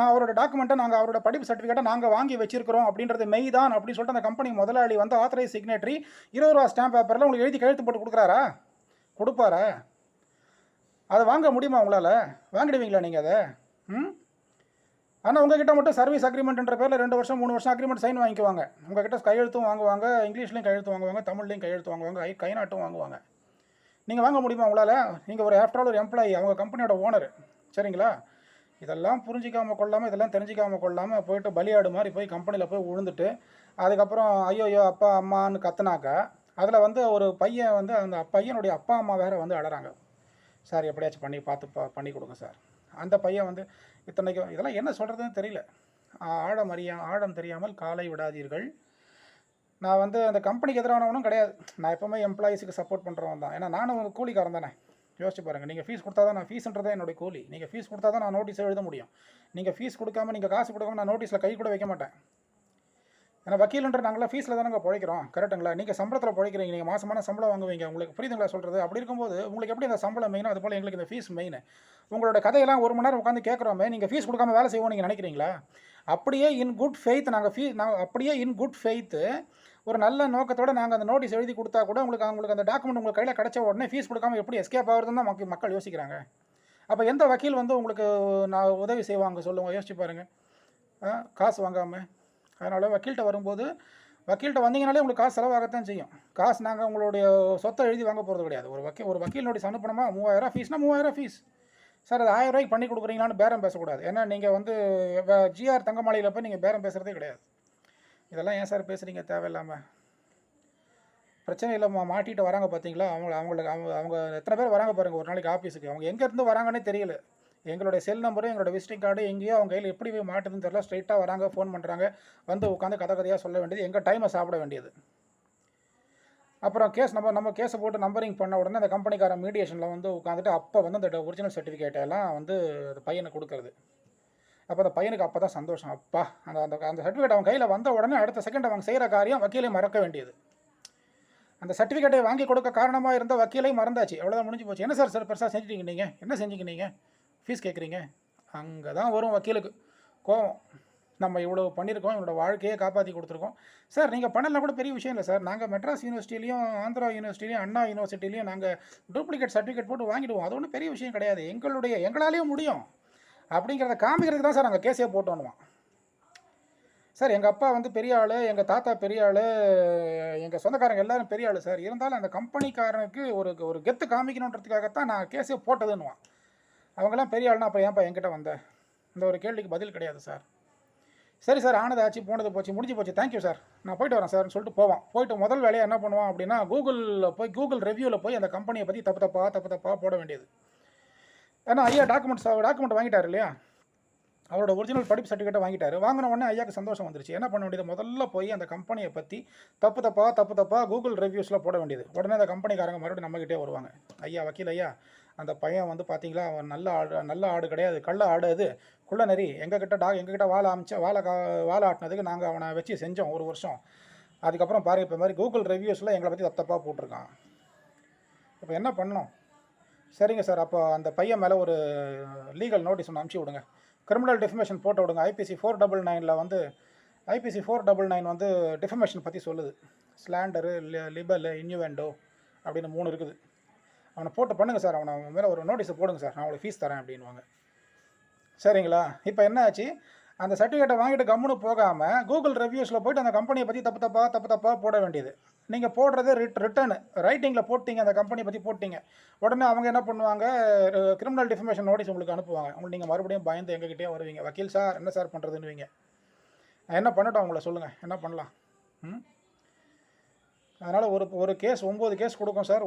அவரோட டாக்குமெண்ட்டை நாங்கள் அவரோட படிப்பு சர்டிஃபிகேட்டை நாங்கள் வாங்கி வச்சிருக்கிறோம் அப்படின்றது மெய் தான் அப்படின்னு சொல்லிட்டு அந்த கம்பெனி முதலாளி வந்து ஆத்தரைஸ் சிக்னேட்டரி 20 ரூபா ஸ்டாம்ப் பேப்பரில் உங்களுக்கு எழுதி கையெழுத்து போட்டு கொடுக்குறாரா? கொடுப்பாரா? அதை வாங்க முடியுமா உங்களால்? வாங்கிடுவீங்களா நீங்கள் அதை? ஆனால் உங்ககிட்ட மட்டும் சர்வீஸ் அக்ரிமெண்ட்ன்ற பேரில் 2 வருஷம் 3 வருஷம் அக்ரிமெண்ட் சைன் வாங்கிக்குவாங்க. உங்ககிட்ட கையெழுத்தும் வாங்குவாங்க, இங்கிலீஷ்லையும் கையெழுத்து வாங்குவாங்க, தமிழ்லையும் கையெழுத்து வாங்குவாங்க, கை நாட்டும் வாங்குவாங்க. நீங்கள் வாங்க முடியுமா உங்களால்? நீங்கள் ஆஃப்டர் ஆல் ஒரு எம்ப்ளாயி, அவங்க கம்பெனியோட ஓனர், சரிங்களா? இதெல்லாம் புரிஞ்சிக்காமல் கொள்ளாமல், இதெல்லாம் தெரிஞ்சிக்காமல் கொள்ளாமல் போயிட்டு பலியாடு மாதிரி போய் கம்பெனியில் போய் விழுந்துட்டு அதுக்கப்புறம் ஐயோ அப்பா அம்மான்னு கத்துனாக்கா அதில் வந்து ஒரு பையன் வந்து அந்த பையனுடைய அப்பா அம்மா வேறு வந்து அழறாங்க, சார் எப்படியாச்சும் பண்ணி கொடுங்க சார். அந்த பையன் வந்து இத்தனைக்கும் இதெல்லாம் என்ன சொல்கிறதுன்னு தெரியல. ஆழம் தெரியாமல் காலை விடாதீர்கள். நான் வந்து அந்த கம்பெனிக்கு எதிரானவனும் கிடையாது, நான் எப்போவுமே எம்ப்ளாயீஸுக்கு சப்போர்ட் பண்ணுறவன் தான். ஏன்னா நானும் கூலிக்காரன் தானே, யோசிச்சு பாருங்கள். நீங்கள் ஃபீஸ் கொடுத்தா தான் நான் ஃபீஸ்ன்றதே என்னுடைய கூலி. நீங்கள் ஃபீஸ் கொடுத்தா தான் நான் நோட்டீஸ் எழுத முடியும். நீங்கள் ஃபீஸ் கொடுக்காம நீங்கள் காசு கொடுக்காம நான் நோட்டீஸில் கை கூட வைக்க மாட்டேன். ஏன்னா வக்கீலுன்ற நாங்களாம் ஃபீஸில் தானங்க பிழைக்கிறோம். கரெக்டுங்களா? நீங்கள் சம்பளத்தில் பிழைக்கிறீங்க. நீங்கள் மாதமான சம்பளம் வாங்குவீங்க. உங்களுக்கு புரியுதுங்களா சொல்கிறது? அப்படி இருக்கும்போது உங்களுக்கு எப்படி இந்த சம்பளம் மெயினோ அதுபோல் எங்களுக்கு இந்த ஃபீஸ் மெயின். உங்களோட கதையெல்லாம் 1 மணி நேரம் உட்காந்து கேட்குறோமே, நீங்கள் ஃபீஸ் கொடுக்காம வேலை செய்வோம் நீங்கள் நினைக்கிறீங்களா? அப்படியே இன் குட் ஃபெய்த் நாங்கள் அப்படியே இன் குட் ஃபெய்த்து ஒரு நல்ல நோக்கத்தோடு நாங்கள் அந்த நோட்டீஸ் எழுதி கொடுத்தா கூட உங்களுக்கு அந்த டாக்குமெண்ட் உங்களுக்கு கையில் கிடச்ச உடனே ஃபீஸ் கொடுக்காம எப்படி எஸ்கேப் ஆகுறதுன்னு தான் மக்கள் யோசிக்கிறாங்க. அப்போ எந்த வக்கீல் வந்து உங்களுக்கு நான் உதவி செய்வாங்க சொல்லுங்கள்? யோசிச்சு பாருங்கள். காசு வாங்காமல். அதனால் வக்கீல்கிட்ட வரும்போது வக்கீல்கிட்ட வந்தீங்கனாலே உங்களுக்கு காசு செலவாகத்தான் செய்யும். காசு நாங்கள் உங்களுடைய சொத்தை எழுதி வாங்க போகிறது கிடையாது. ஒரு வக்கீல் நோட்டீஸ் அனுப்பணுமா 3000 ஃபீஸ்னால் 3000 ஃபீஸ். சார் அது 1000 ரூபாய்க்கு பண்ணி கொடுக்குறீங்களான்னு பேரம் பேசக்கூடாது. ஏன்னா நீங்கள் வந்து ஜிஆர் தங்கமாளியில் போய் நீங்கள் பேரம் பேசுகிறதே கிடையாது. இதெல்லாம் ஏன் சார் பேசுகிறீங்க தேவையில்லாமல்? பிரச்சனை இல்லைம்மா, மாட்டிட்டு வராங்க பார்த்தீங்களா? அவங்க எத்தனை பேர் வராங்க பாருங்கள் ஒரு நாளைக்கு ஆஃபீஸுக்கு. அவங்க எங்கேருந்து வராங்கன்னே தெரியல. எங்களுடைய செல் நம்பரும் எங்களோட விசிட்டிங் கார்டு எங்கேயோ அவங்க கையில் எப்படி போய் மாட்டுதுன்னு தெரியல. ஸ்ட்ரைட்டாக வராங்க, ஃபோன் பண்ணுறாங்க, வந்து உட்காந்து கதையாக சொல்ல வேண்டியது, எங்கள் டைமை சாப்பிட வேண்டியது. அப்புறம் நம்ம கேஸை போட்டு நம்பரிங் பண்ண உடனே அந்த கம்பெனிக்காரன் மீடியேஷனில் வந்து உட்காந்துட்டு அப்போ வந்து அந்த ஒரிஜினல் சர்டிஃபிகேட்டெல்லாம் வந்து அந்த பையனை கொடுக்குறது. அப்போ அந்த பையனுக்கு அப்போ தான் சந்தோஷம். அப்பா அந்த சர்டிஃபிகேட் அவன் கையில் வந்த உடனே அடுத்த செகண்ட் அவங்க செய்கிற காரியம் வக்கீலை மறக்க வேண்டியது. அந்த சர்டிஃபிகேட்டை வாங்கி கொடுக்க காரணமாக இருந்த வக்கீலை மறந்தாச்சு. அவ்வளோதான், முடிஞ்சு போச்சு. என்ன சார் பெருசாக செஞ்சுட்டீங்க நீங்கள்? என்ன செஞ்சீங்க நீங்கள்? ஃபீஸ் கேட்குறீங்க? அங்கே தான் வரும் வக்கீலுக்கு கோவம். நம்ம இவ்வளோ பண்ணியிருக்கோம், இவனோட வாழ்க்கையை காப்பாற்றி கொடுத்துருக்கோம். சார் நீங்கள் பண்ணலாம் கூட பெரிய விஷயம் இல்லை சார். நாங்கள் மெட்ராஸ் யூனிவர்சிட்டிலையும் ஆந்திரா யூனிவர்சிட்டிலையும் அண்ணா யூனிவர்சிட்டிலையும் நாங்கள் டூப்ளிகேட் சர்டிஃபிகேட் போட்டு வாங்கிடுவோம். அது ஒன்றும் பெரிய விஷயம் கிடையாது. எங்களாலேயும் முடியும் அப்படிங்கிறத காமிக்கிறதுக்கு தான் சார் நாங்கள் கேஸே போட்டோன்னுவான். சார் எங்கள் அப்பா வந்து பெரிய ஆள், எங்கள் தாத்தா பெரிய ஆள், எங்கள் சொந்தக்காரங்க எல்லோரும் பெரிய ஆள் சார். இருந்தாலும் அந்த கம்பெனிக்காரனுக்கு ஒரு கெத்து காமிக்கணுன்றதுக்காகத்தான் நான் கேஸே போட்டதுன்னுவான். அவங்கெல்லாம் பெரிய ஆள்னா அப்போ ஏன்ப்பா என்கிட்ட வந்த? இந்த ஒரு கேள்விக்கு பதில் கிடையாது சார். சரி சார், ஆனது ஆச்சு, போனது போச்சு, முடிஞ்சு போச்சு, தேங்க்யூ சார், நான் போய்ட்டு வரேன் சார்னு சொல்லிட்டு போவான். போய்ட்டு முதல் வேலையை என்ன பண்ணுவான் அப்படின்னா, கூகுள் ரிவ்யூவில் போய் அந்த கம்பெனியை பற்றி தப்பு தப்பாக போட வேண்டியது. ஏன்னா ஐயா டாக்குமெண்ட் வாங்கிட்டார் இல்லையா, அவரோட ஒரிஜினல் படிப்பு சர்டிஃபிகேட்டை வாங்கிட்டார். வாங்கின உடனே ஐயாவுக்கு சந்தோஷம் வந்துருச்சு. என்ன பண்ண வேண்டியது, முதல்ல போய் அந்த கம்பெனியை பற்றி தப்பு தப்பாக கூகுள் ரிவ்யூஸில் போட வேண்டியது. உடனே அந்த கம்பெனிக்காரங்க மறுபடியும் நம்மகிட்டே வருவாங்க. ஐயா வக்கீல் ஐயா, அந்த பையன் வந்து பார்த்தீங்களா, அவன் நல்ல ஆடு கிடையாது, கள்ள ஆடு, அது குள்ள நெறி, எங்ககிட்ட வாழை ஆட்டினதுக்கு நாங்கள் அவனை வச்சு செஞ்சோம் 1 வருஷம். அதுக்கப்புறம் பாருங்கள் இப்போ மாதிரி கூகுள் ரிவ்யூஸில் எங்களை பற்றி தப்பாக போட்டிருக்கான். இப்போ என்ன பண்ணோம்? சரிங்க சார், அப்போ அந்த பையன் மேலே ஒரு லீகல் நோட்டீஸ் ஒன்று அனுப்பிச்சி விடுங்க, கிரிமினல் டிஃபமேஷன் போட்டு விடுங்க. ஐபிசி 499 வந்து ஐபிசி 499 வந்து டிஃபமேஷன் பற்றி சொல்லுது. ஸ்லாண்டரு, லிபல், இன்யூவெண்டோ அப்படின்னு 3 இருக்குது. அவனை போட்டு பண்ணுங்கள் சார், அவனை மேலே ஒரு நோட்டீஸை போடுங்க சார், நான் உங்களுக்கு ஃபீஸ் தரேன் அப்படின்வாங்க. சரிங்களா? இப்போ என்ன ஆச்சு, அந்த சர்டிஃபிகேட்டை வாங்கிட்டு கம்முன்னு போகாமல் கூகுள் ரிவ்யூஸில் போய்ட்டு அந்த கம்பெனியை பற்றி தப்பு தப்பாக போட வேண்டியது. நீங்கள் போடுறது ரிட்டர்னு ரைட்டிங்கில் போட்டிங்க, அந்த கம்பெனியை பற்றி போட்டிங்க. உடனே அவங்க என்ன பண்ணுவாங்க, கிரிமினல் டிஃபமேஷன் நோட்டீஸ் உங்களுக்கு அனுப்புவாங்க. உங்களுக்கு நீங்கள் மறுபடியும் பயந்து எங்ககிட்டே வருவீங்க. வக்கீல் சார் என்ன சார் பண்ணுறதுன்னுவீங்க. நான் என்ன பண்ணட்டும் அவங்கள சொல்லுங்கள், என்ன பண்ணலாம்? அதனால் ஒரு கேஸ் 9 கேஸ் கொடுக்கும் சார்.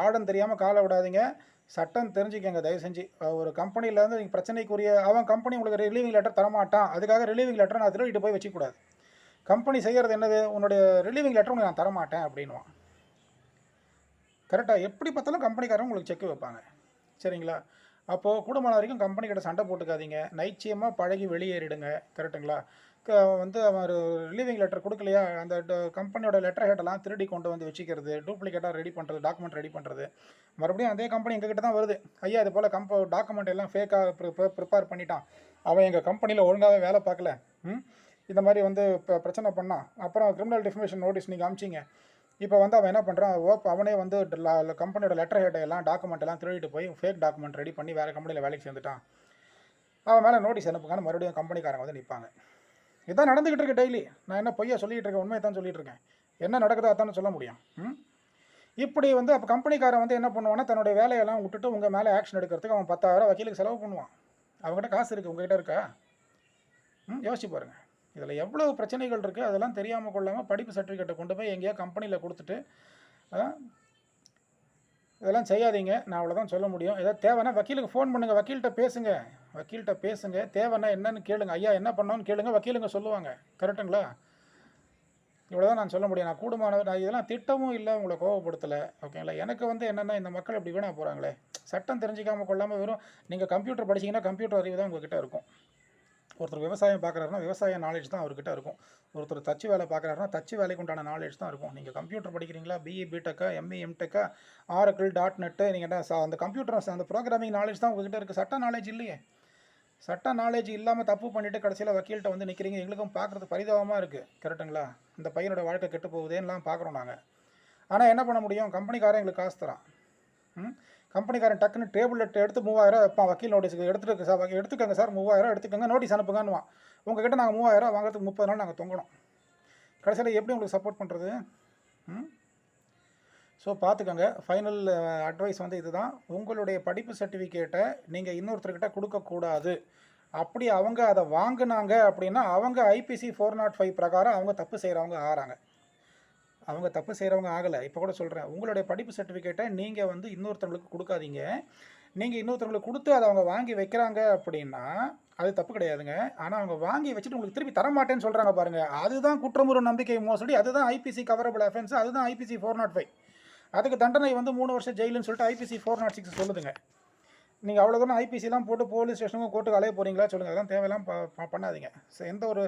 ஆடம் தெரியாமல் காலை விடாதீங்க. சட்டம் தெரிஞ்சுக்கங்க தயவு செஞ்சு. ஒரு கம்பெனிலேருந்து நீங்கள் பிரச்சனைக்குரிய அவன் கம்பெனி உங்களுக்கு ரிலீவிங் லெட்டர் தரமாட்டான், அதுக்காக ரிலீவிங் லெட்டர் நான் திருடிட்டு போய் வச்சுக்கூடாது. கம்பெனி செய்கிறது என்னது, உன்னுடைய ரிலீவிங் லெட்டர் உங்களுக்கு நான் தரமாட்டேன் அப்படின்வான். கரெக்டாக எப்படி பார்த்தாலும் கம்பெனிக்காரங்க உங்களுக்கு செக் வைப்பாங்க. சரிங்களா? அப்போது குடும்பம் வரைக்கும் கம்பெனிக்கிட்ட சண்டை போட்டுக்காதீங்க. நைச்சியமாக பழகி வெளியேறிடுங்க. கரெக்டுங்களா? வந்து அவன் ரிலீவிங் லெட்டர் கொடுக்கலையா, அந்த கம்பெனியோட லெட்டர் ஹெட்டெல்லாம் திருடி கொண்டு வந்து வச்சுக்கிறது, டூப்ளிகேட்டாக ரெடி பண்ணுறது, டாக்குமெண்ட் ரெடி பண்ணுறது. மறுபடியும் அதே கம்பெனி எங்ககிட்ட தான் வருது. ஐயா இது போல் டாக்குமெண்ட் எல்லாம் ஃபேக்காக ப்ரிப்பேர் பண்ணிட்டான், அவன் எங்கள் கம்பெனியில் ஒழுங்காகவே வேலை பார்க்கல, இந்த மாதிரி வந்து இப்போ பிரச்சனை பண்ணான். அப்புறம் கிரிமினல் டிஃபமேஷன் நோட்டீஸ் நீங்கள் அமிச்சிங்க. இப்போ வந்து அவன் என்ன பண்ணுறான், அவனே வந்து கம்பெனியோட லெட்டர் ஹெட்டை எல்லாம் டாக்குமெண்ட் எல்லாம் திருடிட்டு போய் ஃபேக் டாக்குமெண்ட் ரெடி பண்ணி வேறு கம்பெனியில் வேலைக்கு சேர்ந்துட்டான். அவன் மேலே நோட்டீஸ் அனுப்புக்கான்னு மறுபடியும் கம்பெனிக்காரங்க வந்து நிற்பாங்க. இதான் நடந்துக்கிட்டு இருக்கு டெய்லி. நான் என்ன பொய்யா சொல்லிகிட்டு இருக்கேன், உண்மையை தான் சொல்லிகிட்டு இருக்கேன். என்ன நடக்குதோ அதானே சொல்ல முடியும். இப்படி வந்து அப்போ கம்பெனிக்காரன் வந்து என்ன பண்ணுவான்னா, தன்னுடைய வேலையெல்லாம் விட்டுட்டு உங்கள் மேலே ஆக்ஷன் எடுக்கிறதுக்கு அவன் 10,000 வக்கீலுக்கு செலவு பண்ணுவான். அவங்ககிட்ட காசு இருக்குது, உங்ககிட்ட இருக்கா? யோசிச்சு பாருங்கள். இதில் எவ்வளோ பிரச்சனைகள் இருக்குது. அதெல்லாம் தெரியாமல் கொள்ளாமல் படிப்பு சர்டிஃபிகேட்டை கொண்டு போய் எங்கேயா கம்பெனியில் கொடுத்துட்டு இதெல்லாம் செய்யாதீங்க. நான் அவ்வளோதான் சொல்ல முடியும். ஏதாவது தேவைன்னா வக்கீலுக்கு ஃபோன் பண்ணுங்கள், வக்கீல்கிட்ட பேசுங்க. தேவைன்னா என்னன்னு கேளுங்க. ஐயா என்ன பண்ணோன்னு கேளுங்க, வக்கீலுங்க சொல்லுவாங்க. கரெக்டுங்களா? இவ்வளோதான் நான் சொல்ல முடியும். நான் கூடுமானவர் நான் இதெல்லாம் திட்டமும் இல்ல, உங்கள கோவப்படுத்தல. ஓகேங்களா? எனக்கு வந்து என்னன்னா, இந்த மக்கள் இப்படி வீணா போறாங்களே! சட்டம் தெரிஞ்சுக்காம கொள்ளாம வெறும் நீங்க கம்ப்யூட்டர் படிச்சீங்கன்னா, கம்ப்யூட்டர் அறிவு தான் உங்ககிட்ட இருக்கும். ஒருத்தர் விவசாயம் பார்க்குறாருன்னா, விவசாய நாலேட்ஜ் தான் அவர்கிட்ட இருக்கும். ஒருத்தர் தச்சு வேலை பார்க்குறாருன்னா, தச்சு வேலைக்கு உண்டான நாலேட்ஜ் தான் இருக்கும். நீங்க கம்ப்யூட்டர் படிக்கிறீங்களா? பிஇ, பிடெக்கா, எம்இ, எம்டெக்கா, ஆரக்கிள், .NET நீங்க என்ன அந்த கம்ப்யூட்டர் அந்த ப்ரோகிராமிங் நாலேட்ஜ் தான் உங்ககிட்ட இருக்கு. சட்ட நாலேட்ஜ் இல்லையே! சட்ட நாலேஜ் இல்லாமல் தப்பு பண்ணிவிட்டு கடைசியில் வக்கீல்கிட்ட வந்து நிற்கிறீங்க. எங்களுக்கும் பார்க்குறது பரிதாபமாக இருக்குது. கரெக்டுங்களா? இந்த பையனோட வாழ்க்கை கெட்டு போகுதேன்னெலாம் பார்க்குறோம் நாங்கள். ஆனால் என்ன பண்ண முடியும்? கம்பெனிக்காரன் எங்களுக்கு காசு தரான். கம்பெனிக்காரன் டக்குன்னு டேபிள் எடுத்து 3000 வைப்பான். வக்கீல் நோட்டீஸுக்கு எடுத்துட்டு சார் எடுத்துக்கோங்க சார், 3000 எடுத்துக்கோங்க, நோட்டீஸ் அனுப்புங்கன்னுவான். உங்ககிட்ட நாங்கள் 3000 வாங்குறதுக்கு 30 நாள் நாங்கள் தொங்கணும். கடைசியில் எப்படி உங்களுக்கு சப்போர்ட் பண்ணுறது? ஸோ பார்த்துக்கோங்க. ஃபைனல் அட்வைஸ் வந்து இதுதான். உங்களுடைய படிப்பு சர்டிஃபிகேட்டை நீங்கள் இன்னொருத்தர்கிட்ட கொடுக்கக்கூடாது. அப்படி அவங்க அதை வாங்கினாங்க அப்படின்னா, அவங்க ஐபிசி 405 பிரகாரம் அவங்க தப்பு செய்கிறவங்க ஆகிறாங்க. அவங்க தப்பு செய்கிறவங்க ஆகலை. இப்போ கூட சொல்கிறேன், உங்களுடைய படிப்பு சர்டிஃபிகேட்டை நீங்கள் வந்து இன்னொருத்தவங்களுக்கு கொடுக்காதீங்க. நீங்கள் இன்னொருத்தவங்களுக்கு கொடுத்து அதை அவங்க வாங்கி வைக்கிறாங்க அப்படின்னா அது தப்பு கிடையாதுங்க. ஆனால் அவங்க வாங்கி வச்சுட்டு உங்களுக்கு திருப்பி தரமாட்டேன்னு சொல்கிறாங்க பாருங்கள், அதுதான் குற்றமுறு நம்பிக்கை மோசடி. அதுதான் ஐபிசி கவரபிள் அஃபென்ஸ். அதுதான் ஐபிசி 405. அதுக்கு தண்டனை வந்து 3 வருஷம் ஜெயிலுன்னு சொல்லிட்டு ஐபிசி 406 சொல்லுதுங்க. நீங்கள் அவ்வளோ தூரம் ஐபிசிலாம் போட்டு போலீஸ் ஸ்டேஷனுக்கும் கோர்ட்டுக்கு அலைய போகிறீங்களா சொல்லுங்கள். அதெல்லாம் தேவையெல்லாம் பண்ணாதீங்க. எந்த ஒரு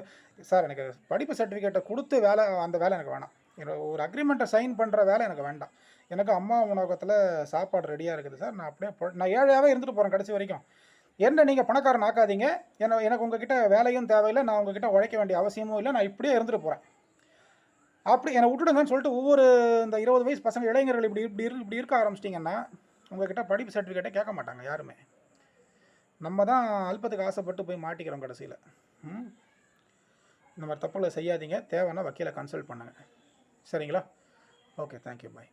சார் எனக்கு படிப்பு சர்டிஃபிகேட்டை கொடுத்து வேலை, அந்த வேலை எனக்கு வேணாம். ஒரு அக்ரிமெண்ட்டை சைன் பண்ணுற வேலை எனக்கு வேண்டாம். எனக்கு அம்மா உணவகத்தில் சாப்பாடு ரெடியாக இருக்குது சார். நான் அப்படியே நான் ஏழையாகவே இருந்துட்டு போகிறேன் கடைசி வரைக்கும். என்ன நீங்கள் பணக்காரன் ஆக்காதீங்க. எனக்கு உங்ககிட்ட வேலையும் தேவையில்லை, நான் உங்ககிட்ட உழைக்க வேண்டிய அவசியமும் இல்லை. நான் இப்படியே இருந்துட்டு போகிறேன். அப்படி என்னை விட்டுடுங்கன்னு சொல்லிட்டு ஒவ்வொரு இந்த 20 வயசு பசங்க இளைஞர்கள் இப்படி இருக்க ஆரம்பிச்சிட்டிங்கன்னா உங்ககிட்ட படிப்பு சர்டிஃபிகேட்டே கேட்க மாட்டாங்க யாருமே. நம்ம தான் அல்பத்துக்கு ஆசைப்பட்டு போய் மாட்டிக்கிறோம் கடைசியில். இந்த மாதிரி தப்புகளை செய்யாதீங்க. தேவைன்னா வக்கீலை கன்சல்ட் பண்ணுங்கள். சரிங்களா? ஓகே, தேங்க்யூ, பாய்.